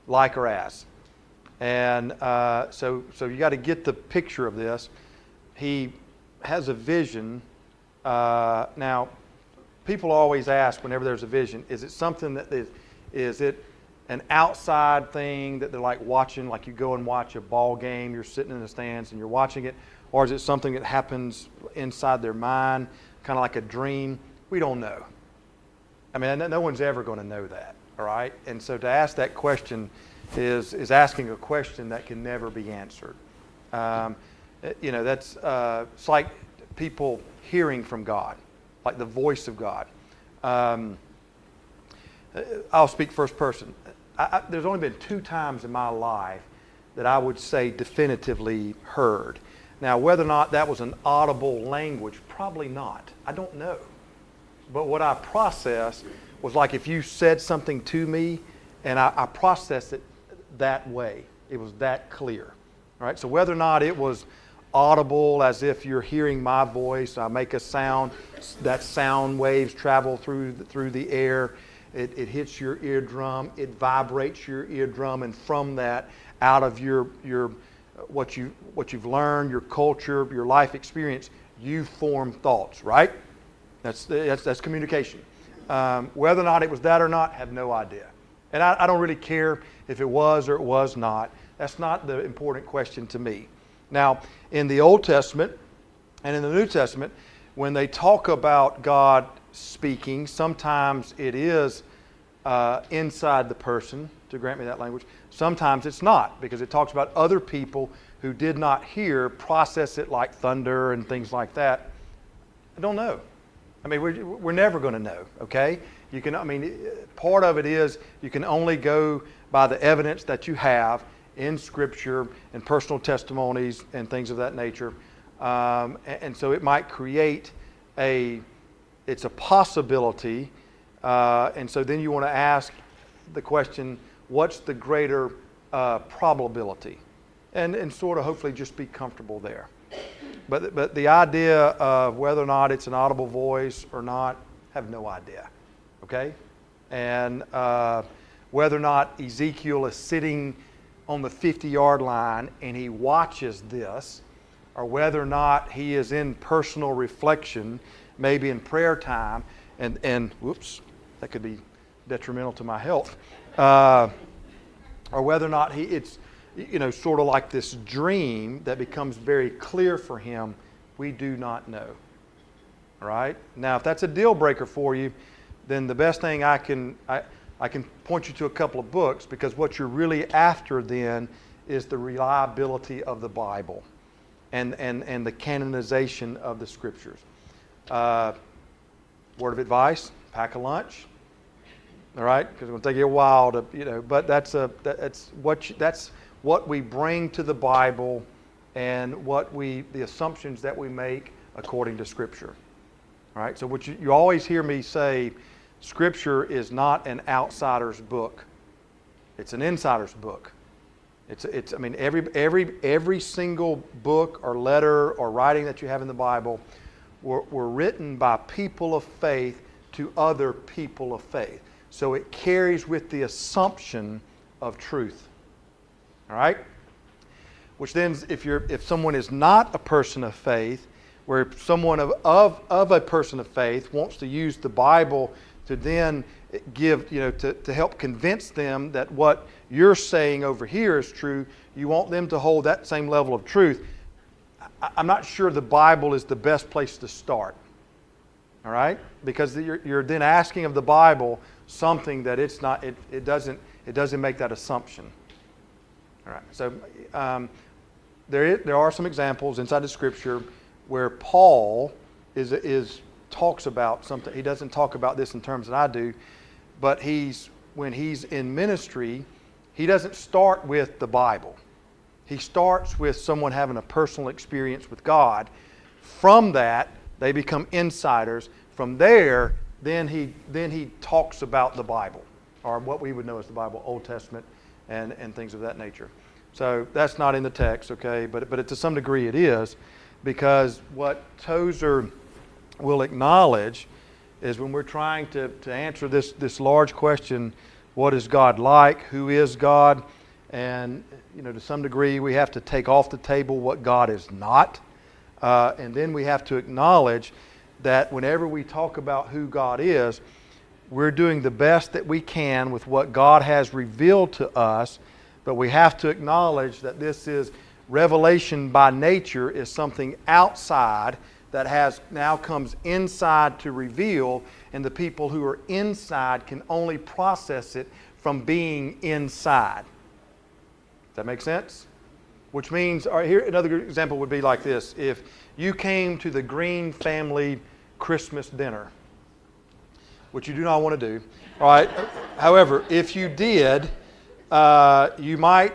like or as, and so you got to get the picture of this. He has a vision. Now, people always ask whenever there's a vision, is it something that is it an outside thing that they're like watching, like you go and watch a ball game, you're sitting in the stands and you're watching it, or is it something that happens inside their mind, kind of like a dream? We don't know. I mean, no one's ever going to know that, all right? And so to ask that question is asking a question that can never be answered. That's it's like people hearing from God, like the voice of God. I'll speak first person. There's only been 2 times in my life that I would say definitively heard. Now, whether or not that was an audible language, probably not. I don't know. But what I processed was like if you said something to me and I processed it that way. It was that clear. All right? So whether or not it was audible, as if you're hearing my voice, I make a sound, that sound waves travel through the air, it hits your eardrum, it vibrates your eardrum, and from that, out of your what you've learned, your culture, your life experience, you form thoughts, right? That's communication. Whether or not it was that or not, have no idea. And I don't really care if it was or it was not. That's not the important question to me. Now, in the Old Testament and in the New Testament, when they talk about God speaking, sometimes it is inside the person, to grant me that language. Sometimes it's not, because it talks about other people who did not hear, process it like thunder and things like that. I don't know. I mean, we're never going to know, okay? Part of it is you can only go by the evidence that you have in Scripture and personal testimonies and things of that nature. And so it might create it's a possibility. And so then you want to ask the question, what's the greater probability? And sort of hopefully just be comfortable there. But the idea of whether or not it's an audible voice or not, have no idea. Okay? And whether or not Ezekiel is sitting on the 50-yard line and he watches this, or whether or not he is in personal reflection, maybe in prayer time, and whoops, that could be detrimental to my health, or whether or not it's sort of like this dream that becomes very clear for him, we do not know. All right? Now, if that's a deal breaker for you, then the best thing I can point you to a couple of books, because what you're really after then is the reliability of the Bible and the canonization of the Scriptures. Word of advice: pack a lunch. All right, because it's going to take you a while to, but that's what we bring to the Bible, and the assumptions that we make according to Scripture. All right, so what you always hear me say, Scripture is not an outsider's book; it's an insider's book. Every single book or letter or writing that you have in the Bible were written by people of faith to other people of faith. So it carries with the assumption of truth. All right? Which then, if someone is not a person of faith, where someone of a person of faith wants to use the Bible to then give, to help convince them that what you're saying over here is true, you want them to hold that same level of truth. I'm not sure the Bible is the best place to start. All right? Because you're then asking of the Bible something that it's not. It doesn't make that assumption. All right. So there are some examples inside the Scripture where Paul talks about something. He doesn't talk about this in terms that I do, but when he's in ministry, he doesn't start with the Bible. He starts with someone having a personal experience with God. From that, they become insiders. From there, then he talks about the Bible, or what we would know as the Bible, Old Testament, and things of that nature. So that's not in the text, okay? But to some degree it is, because what Tozer will acknowledge is when we're trying to answer this large question, what is God like? Who is God? And to some degree we have to take off the table what God is not. And then we have to acknowledge that whenever we talk about who God is, we're doing the best that we can with what God has revealed to us, but we have to acknowledge that this is revelation by nature, is something outside that now comes inside to reveal, and the people who are inside can only process it from being inside. Does that make sense? Which means, here another example would be like this. If you came to the Green family Christmas dinner, which you do not want to do, all right? However, if you did, you might,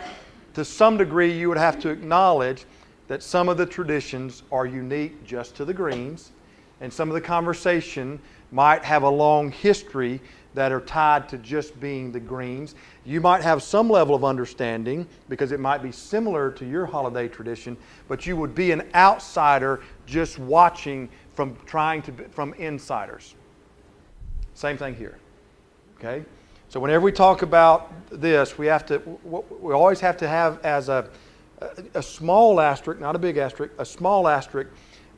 to some degree, you would have to acknowledge that some of the traditions are unique just to the Greens, and some of the conversation might have a long history that are tied to just being the Greens. You might have some level of understanding because it might be similar to your holiday tradition, but you would be an outsider just watching from insiders. Same thing here. Okay? So whenever we talk about this, we always have to have as a small asterisk, not a big asterisk, a small asterisk,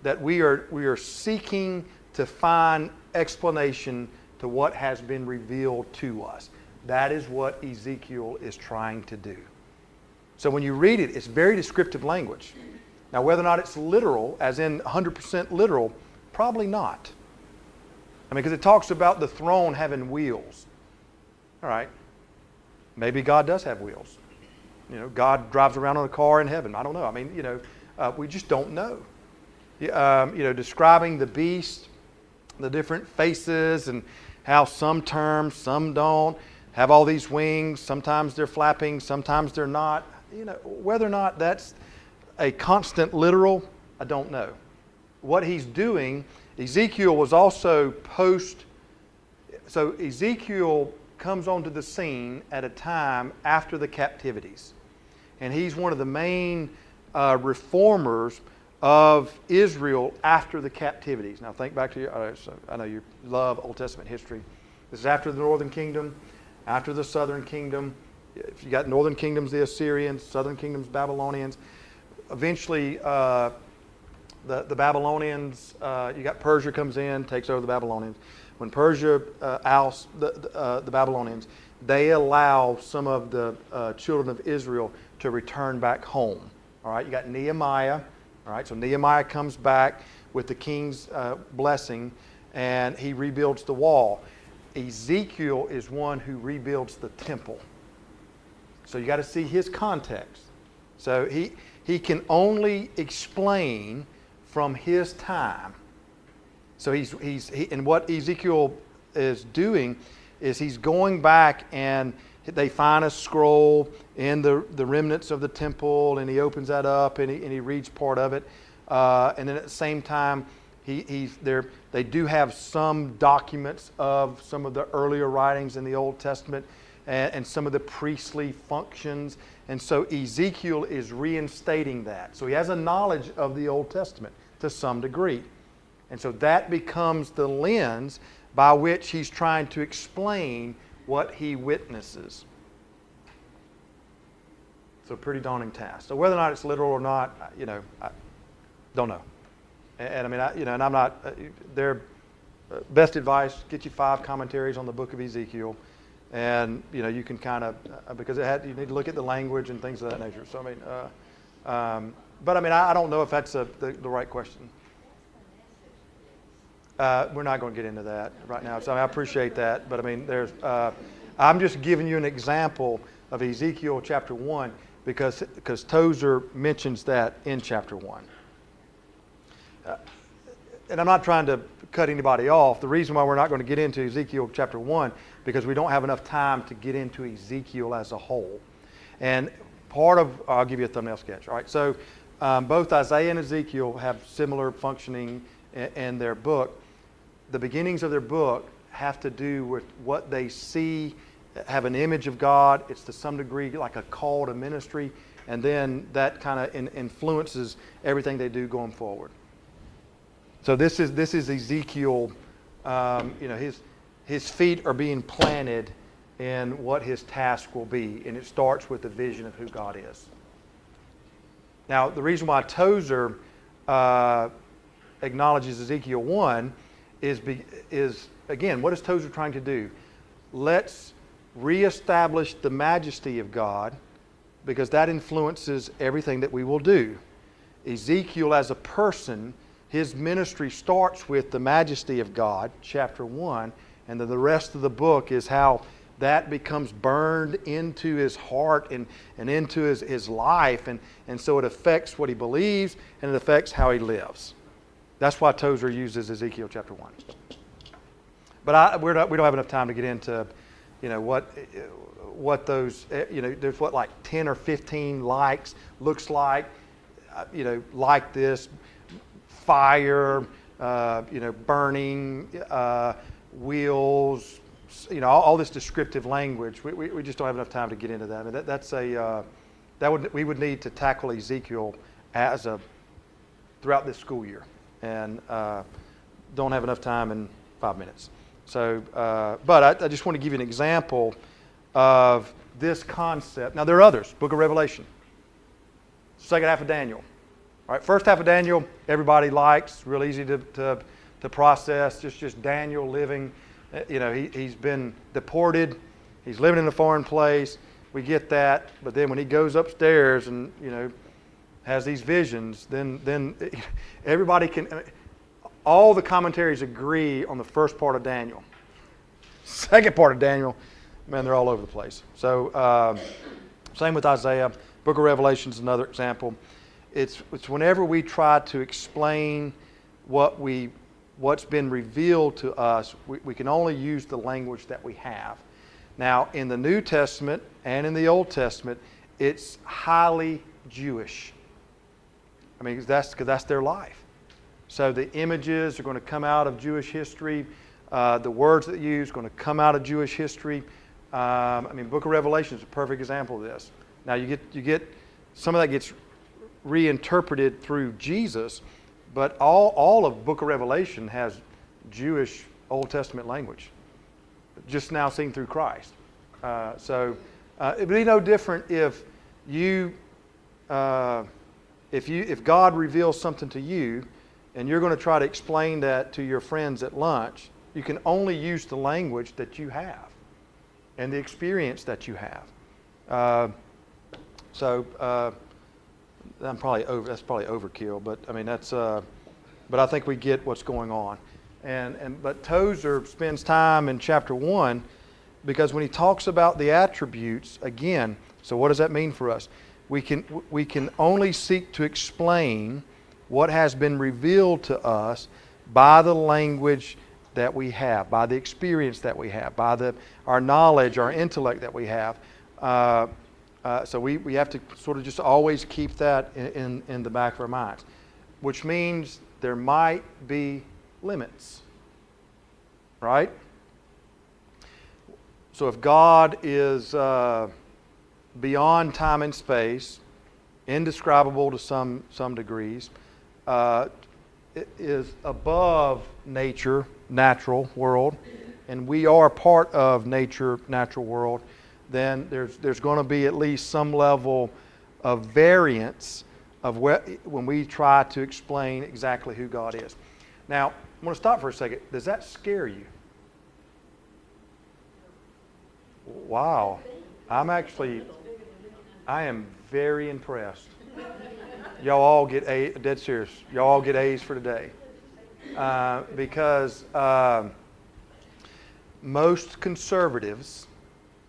that we are seeking to find explanation to what has been revealed to us. That is what Ezekiel is trying to do. So when you read it, it's very descriptive language. Now, whether or not it's literal, as in 100% literal, probably not. Because it talks about the throne having wheels. All right. Maybe God does have wheels. God drives around on a car in heaven. I don't know. We just don't know. Describing the beast, the different faces, and how some terms, some don't, have all these wings. Sometimes they're flapping, sometimes they're not. Whether or not that's a constant literal, I don't know. What he's doing, Ezekiel was also so Ezekiel comes onto the scene at a time after the captivities. And he's one of the main reformers of Israel after the captivities. Now think back to I know you love Old Testament history. This is after the northern kingdom, after the southern kingdom. If you got northern kingdoms, the Assyrians, southern kingdoms, Babylonians. Eventually, the Babylonians, you got Persia comes in, takes over the Babylonians. when Persia oust the Babylonians, they allow some of the children of Israel to return back home. All right, you got Nehemiah. All right, so Nehemiah comes back with the king's blessing, and he rebuilds the wall. Ezekiel is one who rebuilds the temple. So you got to see his context. So he can only explain from his time. So and what Ezekiel is doing is he's going back, and they find a scroll in the remnants of the temple, and he opens that up, and he reads part of it. And then at the same time, they do have some documents of some of the earlier writings in the Old Testament and some of the priestly functions. And so Ezekiel is reinstating that. So he has a knowledge of the Old Testament to some degree. And so that becomes the lens by which he's trying to explain what he witnesses. So pretty daunting task. So whether or not it's literal or not, I don't know. And I mean, and I'm not. Their best advice: get you 5 commentaries on the book of Ezekiel, and you can kind of because you need to look at the language and things of that nature. So I mean, but I mean, I don't know if that's the right question. We're not going to get into that right now. So I appreciate that, but I mean, I'm just giving you an example of Ezekiel chapter 1 because Tozer mentions that in chapter 1. And I'm not trying to cut anybody off. The reason why we're not going to get into Ezekiel chapter 1 because we don't have enough time to get into Ezekiel as a whole. And I'll give you a thumbnail sketch. All right, so both Isaiah and Ezekiel have similar functioning in their book. The beginnings of their book have to do with what they see, have an image of God. It's to some degree like a call to ministry, and then that kind of influences everything they do going forward. So this is Ezekiel. His feet are being planted in what his task will be, and it starts with the vision of who God is. Now, the reason why Tozer acknowledges Ezekiel 1 is again, what is Tozer trying to do? Let's reestablish the majesty of God because that influences everything that we will do. Ezekiel as a person, his ministry starts with the majesty of God, chapter 1, and then the rest of the book is how that becomes burned into his heart and into his life, and so it affects what he believes and it affects how he lives. That's why Tozer uses Ezekiel chapter 1. But we don't have enough time to get into, what those, there's like 10 or 15 likes looks like, like this, fire, burning, wheels, all this descriptive language. We just don't have enough time to get into that. I mean, we would need to tackle Ezekiel throughout this school year, and don't have enough time in 5 minutes. So, but I just want to give you an example of this concept. Now there are others. Book of Revelation, second half of Daniel. All right, first half of Daniel, everybody likes, real easy to process. Just Daniel living. He's been deported. He's living in a foreign place. We get that. But then when he goes upstairs and has these visions, then everybody can. All the commentaries agree on the first part of Daniel. Second part of Daniel, man, they're all over the place. So same with Isaiah. Book of Revelation is another example. It's whenever we try to explain what's been revealed to us, we can only use the language that we have. Now, in the New Testament and in the Old Testament, it's highly Jewish. I mean, because that's their life. So the images are going to come out of Jewish history. The words that they use are going to come out of Jewish history. Book of Revelation is a perfect example of this. Now you get some of that gets reinterpreted through Jesus, but all of Book of Revelation has Jewish Old Testament language, just now seen through Christ. So it'd be no different if God reveals something to you, and you're going to try to explain that to your friends at lunch. You can only use the language that you have and the experience that you have. That's probably overkill, but I mean but I think we get what's going on. But Tozer spends time in chapter 1 because when he talks about the attributes, again, so what does that mean for us? We can only seek to explain what has been revealed to us by the language that we have, by the experience that we have, by our knowledge, our intellect that we have. So we have to sort of just always keep that in the back of our minds, which means there might be limits, right? So if God is beyond time and space, indescribable to some degrees, it is above nature, natural world, and we are part of nature, natural world, then there's going to be at least some level of variance of when we try to explain exactly who God is. Now, I'm going to stop for a second. Does that scare you? Wow. I am very impressed. Y'all all get A's, dead serious. Y'all all get A's for today. Because most conservatives,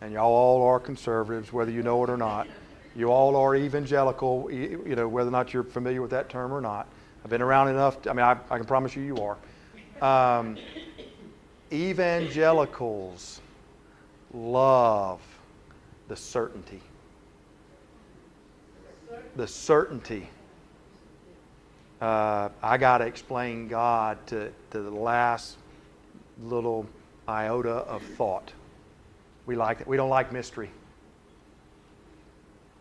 and y'all all are conservatives, whether you know it or not, you all are evangelical, whether or not you're familiar with that term or not. I've been around enough, I can promise you are. Evangelicals love the certainty. The certainty. I got to explain God to the last little iota of thought. We like it. We don't like mystery.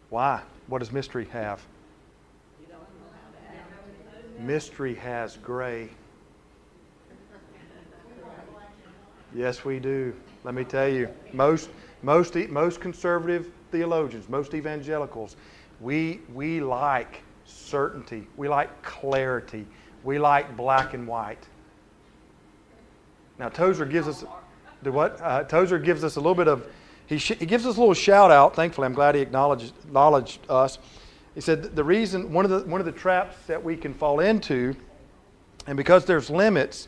Why? What does mystery have? Mystery has gray. Yes, we do. Let me tell you, most conservative theologians, most evangelicals, we like certainty. We like clarity. We like black and white. Now Tozer gives us Tozer gives us a little bit of he gives us a little shout out. Thankfully, I'm glad he acknowledged us. He said the reason one of the traps that we can fall into, and because there's limits,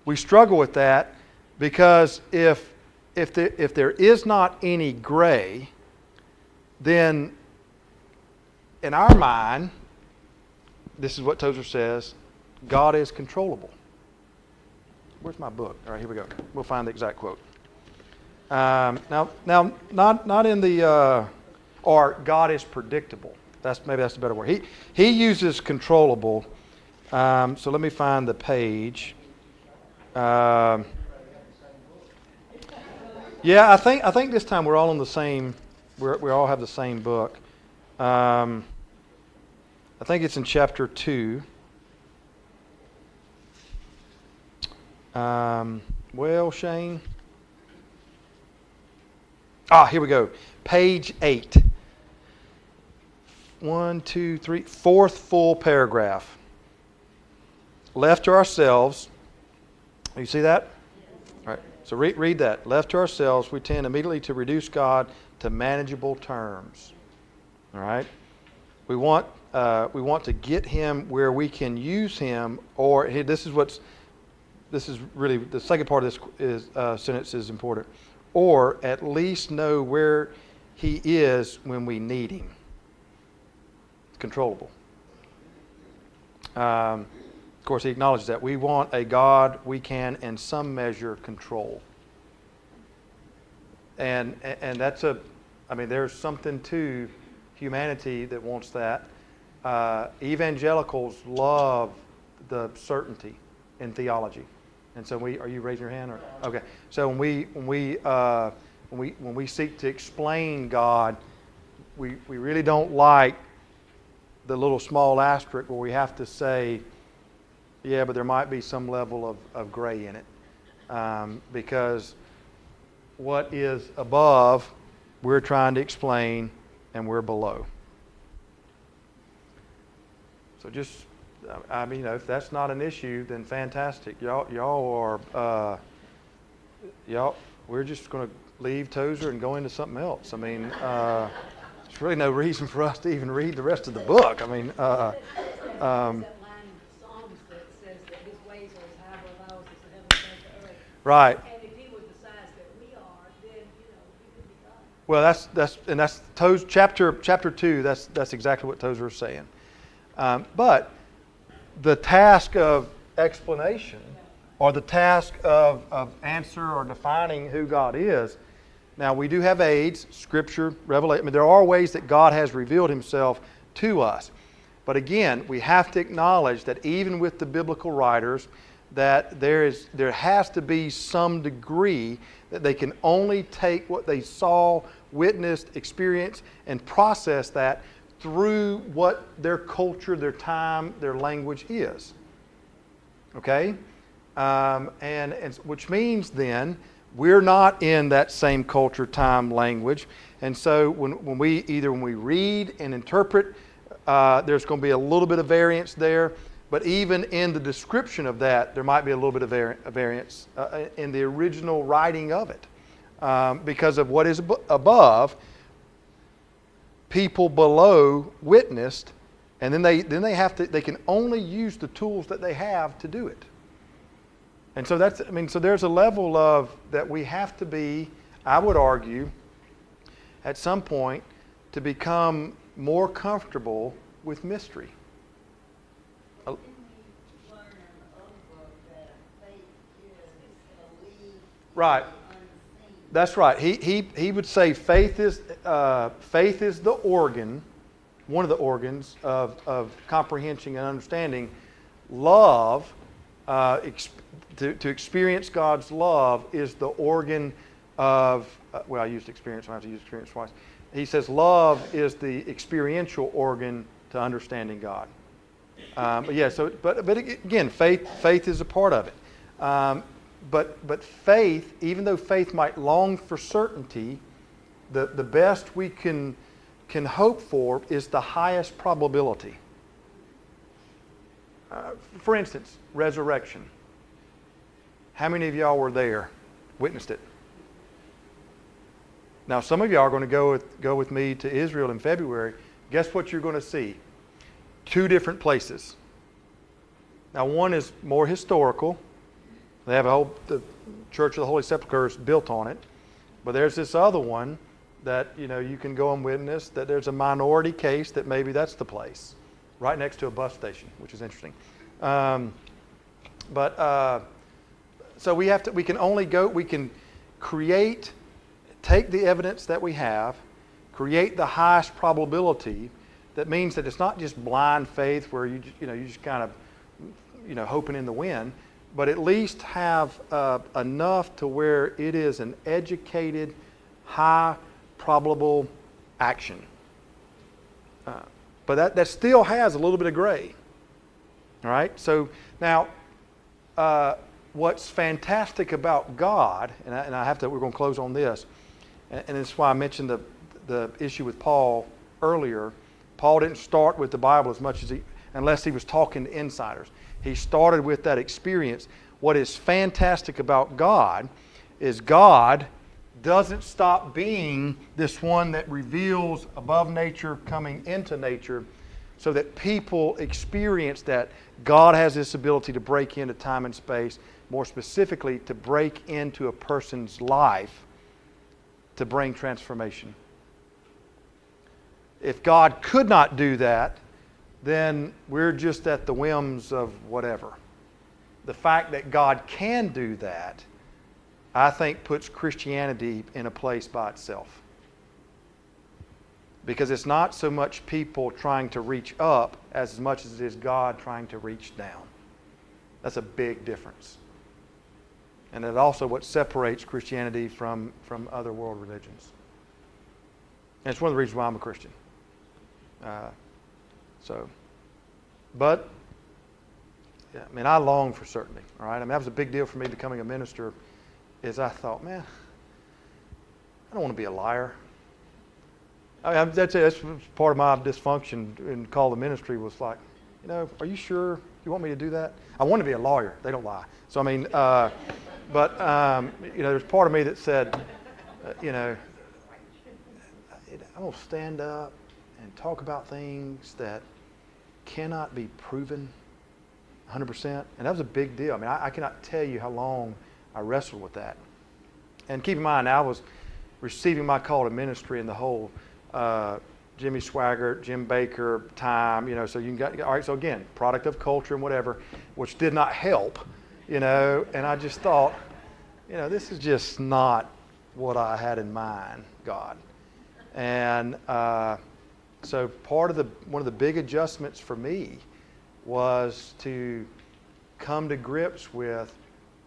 we struggle with that because if there is not any gray, then in our mind, this is what Tozer says, God is controllable. Where's my book? All right, here we go. We'll find the exact quote. Now, not in the or God is predictable. Maybe that's a better word. He uses controllable. So let me find the page. Yeah, I think this time we're all on the same. We all have the same book. I think it's in chapter 2. Well, Shane. Here we go. Page 8. 1, 2, 3, fourth full paragraph. Left to ourselves. You see that? All right. So read that. Left to ourselves, we tend immediately to reduce God to manageable terms. All right. We want to get Him where we can use Him, or this is really the second part of this sentence is important, or at least know where He is when we need Him. It's controllable. Of course, he acknowledges that we want a God we can, in some measure, control. And that's there's something to humanity that wants that. Evangelicals love the certainty in theology, and so are you raising your hand? Or okay? So when we seek to explain God, we really don't like the little small asterisk where we have to say, yeah, but there might be some level of gray in it, because what is above, we're trying to explain, and we're below. So just, if that's not an issue, then fantastic. Y'all are y'all, we're just going to leave Tozer and go into something else. I mean, there's really no reason for us to even read the rest of the book. I mean, There's that line in the Psalms that says that his ways are as high above ours as the heavens above the earth. right. And if he was the size that we are, then, he could be God. Well, that's Tozer, chapter 2. That's exactly what Tozer is saying. But the task of explanation, or the task of answer or defining who God is. Now, we do have aids, Scripture, Revelation. I mean, there are ways that God has revealed Himself to us. But again, we have to acknowledge that even with the biblical writers, that there has to be some degree that they can only take what they saw, witnessed, experienced, and process that through what their culture, their time, their language is. Okay? And which means then we're not in that same culture, time, language. And so when we read and interpret, there's going to be a little bit of variance there. But even in the description of that, there might be a little bit of variance in the original writing of it. Because of what is above, people below witnessed, and then they can only use the tools that they have to do it. And so so there's a level of that we have to be, I would argue, at some point, to become more comfortable with mystery. Didn't we learn in the other book that faith is belief Right. unseen? That's right. He would say faith is the organ, one of the organs of comprehension and understanding. Love, to experience God's love, is the organ of. I used experience. I have to use experience twice. He says love is the experiential organ to understanding God. But again, faith is a part of it. But faith, even though faith might long for certainty, the best we can hope for is the highest probability. For instance, resurrection. How many of y'all were there, witnessed it? Now, some of y'all are going to go with me to Israel in February. Guess what you're going to see? 2 different places. Now, one is more historical. They have the Church of the Holy Sepulchre is built on it. But there's this other one that you can go and witness, that there's a minority case that maybe that's the place, right next to a bus station, which is interesting. So we can take the evidence that we have, create the highest probability. That means that it's not just blind faith where you just kind of hoping in the wind, but at least have enough to where it is an educated, high probable action. But that still has a little bit of gray. All right. So now, what's fantastic about God, and we're going to close on this, and this is why I mentioned the issue with Paul earlier. Paul didn't start with the Bible unless he was talking to insiders. He started with that experience. What is fantastic about God is God doesn't stop being this one that reveals above nature coming into nature, so that people experience that God has this ability to break into time and space, more specifically to break into a person's life to bring transformation. If God could not do that, then we're just at the whims of whatever. The fact that God can do that, I think, puts Christianity in a place by itself. Because it's not so much people trying to reach up as much as it is God trying to reach down. That's a big difference. And that's also what separates Christianity from other world religions. And it's one of the reasons why I'm a Christian. But yeah, I long for certainty. All right, that was a big deal for me becoming a minister. Is I thought, man, I don't want to be a liar. That's part of my dysfunction in call to ministry was like, are you sure you You want me to do that? I want to be a lawyer. They don't lie. So, I mean, there's part of me that said, I'm going to stand up and talk about things that cannot be proven 100%. And that was a big deal. I mean, I cannot tell you how long I wrestled with that. And keep in mind, I was receiving my call to ministry in the whole Jimmy Swaggart, Jim Baker time, so you got, all right, so again, product of culture and whatever, which did not help, and I just thought, this is just not what I had in mind, God. And so one of the big adjustments for me was to come to grips with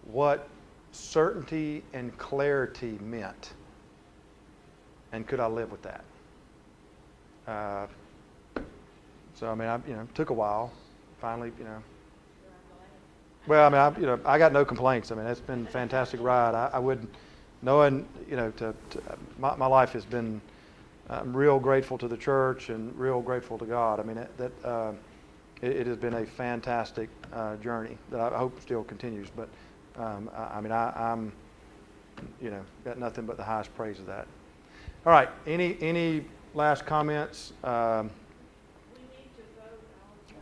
what certainty and clarity meant. And could I live with that? So I mean, it took a while. Finally, Well, I mean, I got no complaints. I mean, it's been a fantastic ride. I wouldn't, knowing, my life has been. I'm real grateful to the church and real grateful to God. I mean, it has been a fantastic journey that I hope still continues. But I'm got nothing but the highest praise of that. All right. Any last comments? We need to vote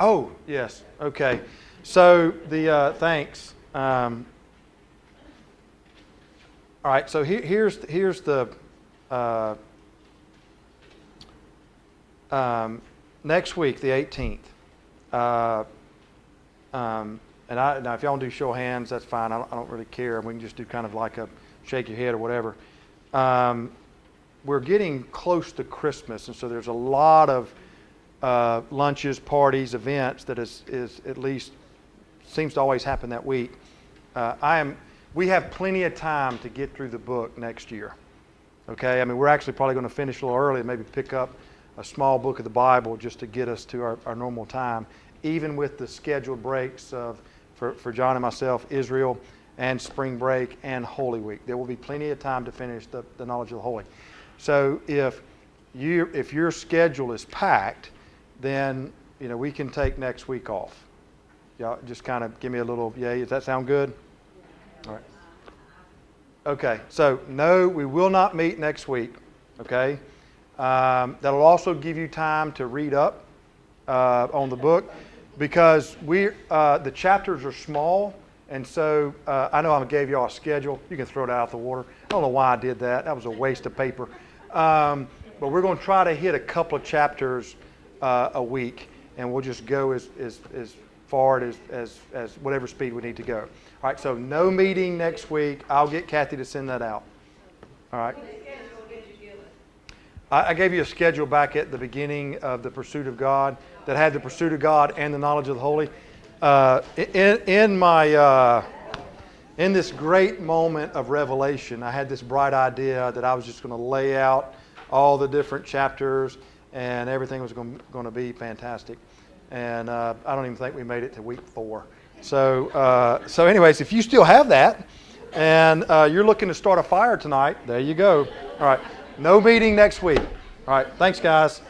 on. Oh, yes. Okay. So the thanks. All right. So here's the next week, the 18th. And now if y'all do show of hands, that's fine. I don't really care. We can just do kind of like a shake your head or whatever. We're getting close to Christmas, and so there's a lot of lunches, parties, events that is at least seems to always happen that week. We have plenty of time to get through the book next year. Okay, I mean, we're actually probably going to finish a little early and maybe pick up a small book of the Bible just to get us to our normal time, even with the scheduled breaks for John and myself, Israel and spring break and Holy Week. There will be plenty of time to finish the knowledge of the Holy. So if your schedule is packed, then we can take next week off. Y'all just kind of give me a little yay. Does that sound good? All right. Okay. So no, we will not meet next week. Okay. That'll also give you time to read up on the book, because the chapters are small, and so I know I gave y'all a schedule. You can throw it out the water. I don't know why I did that. That was a waste of paper. But we're going to try to hit a couple of chapters a week, and we'll just go as far as whatever speed we need to go. All right. So no meeting next week. I'll get Kathy to send that out. All right. I gave you a schedule back at the beginning of the Pursuit of God that had the Pursuit of God and the knowledge of the Holy. In this great moment of revelation, I had this bright idea that I was just going to lay out all the different chapters and everything was going to be fantastic. And I don't even think we made it to week 4. So anyways, if you still have that and you're looking to start a fire tonight, there you go. All right. No meeting next week. All right. Thanks, guys.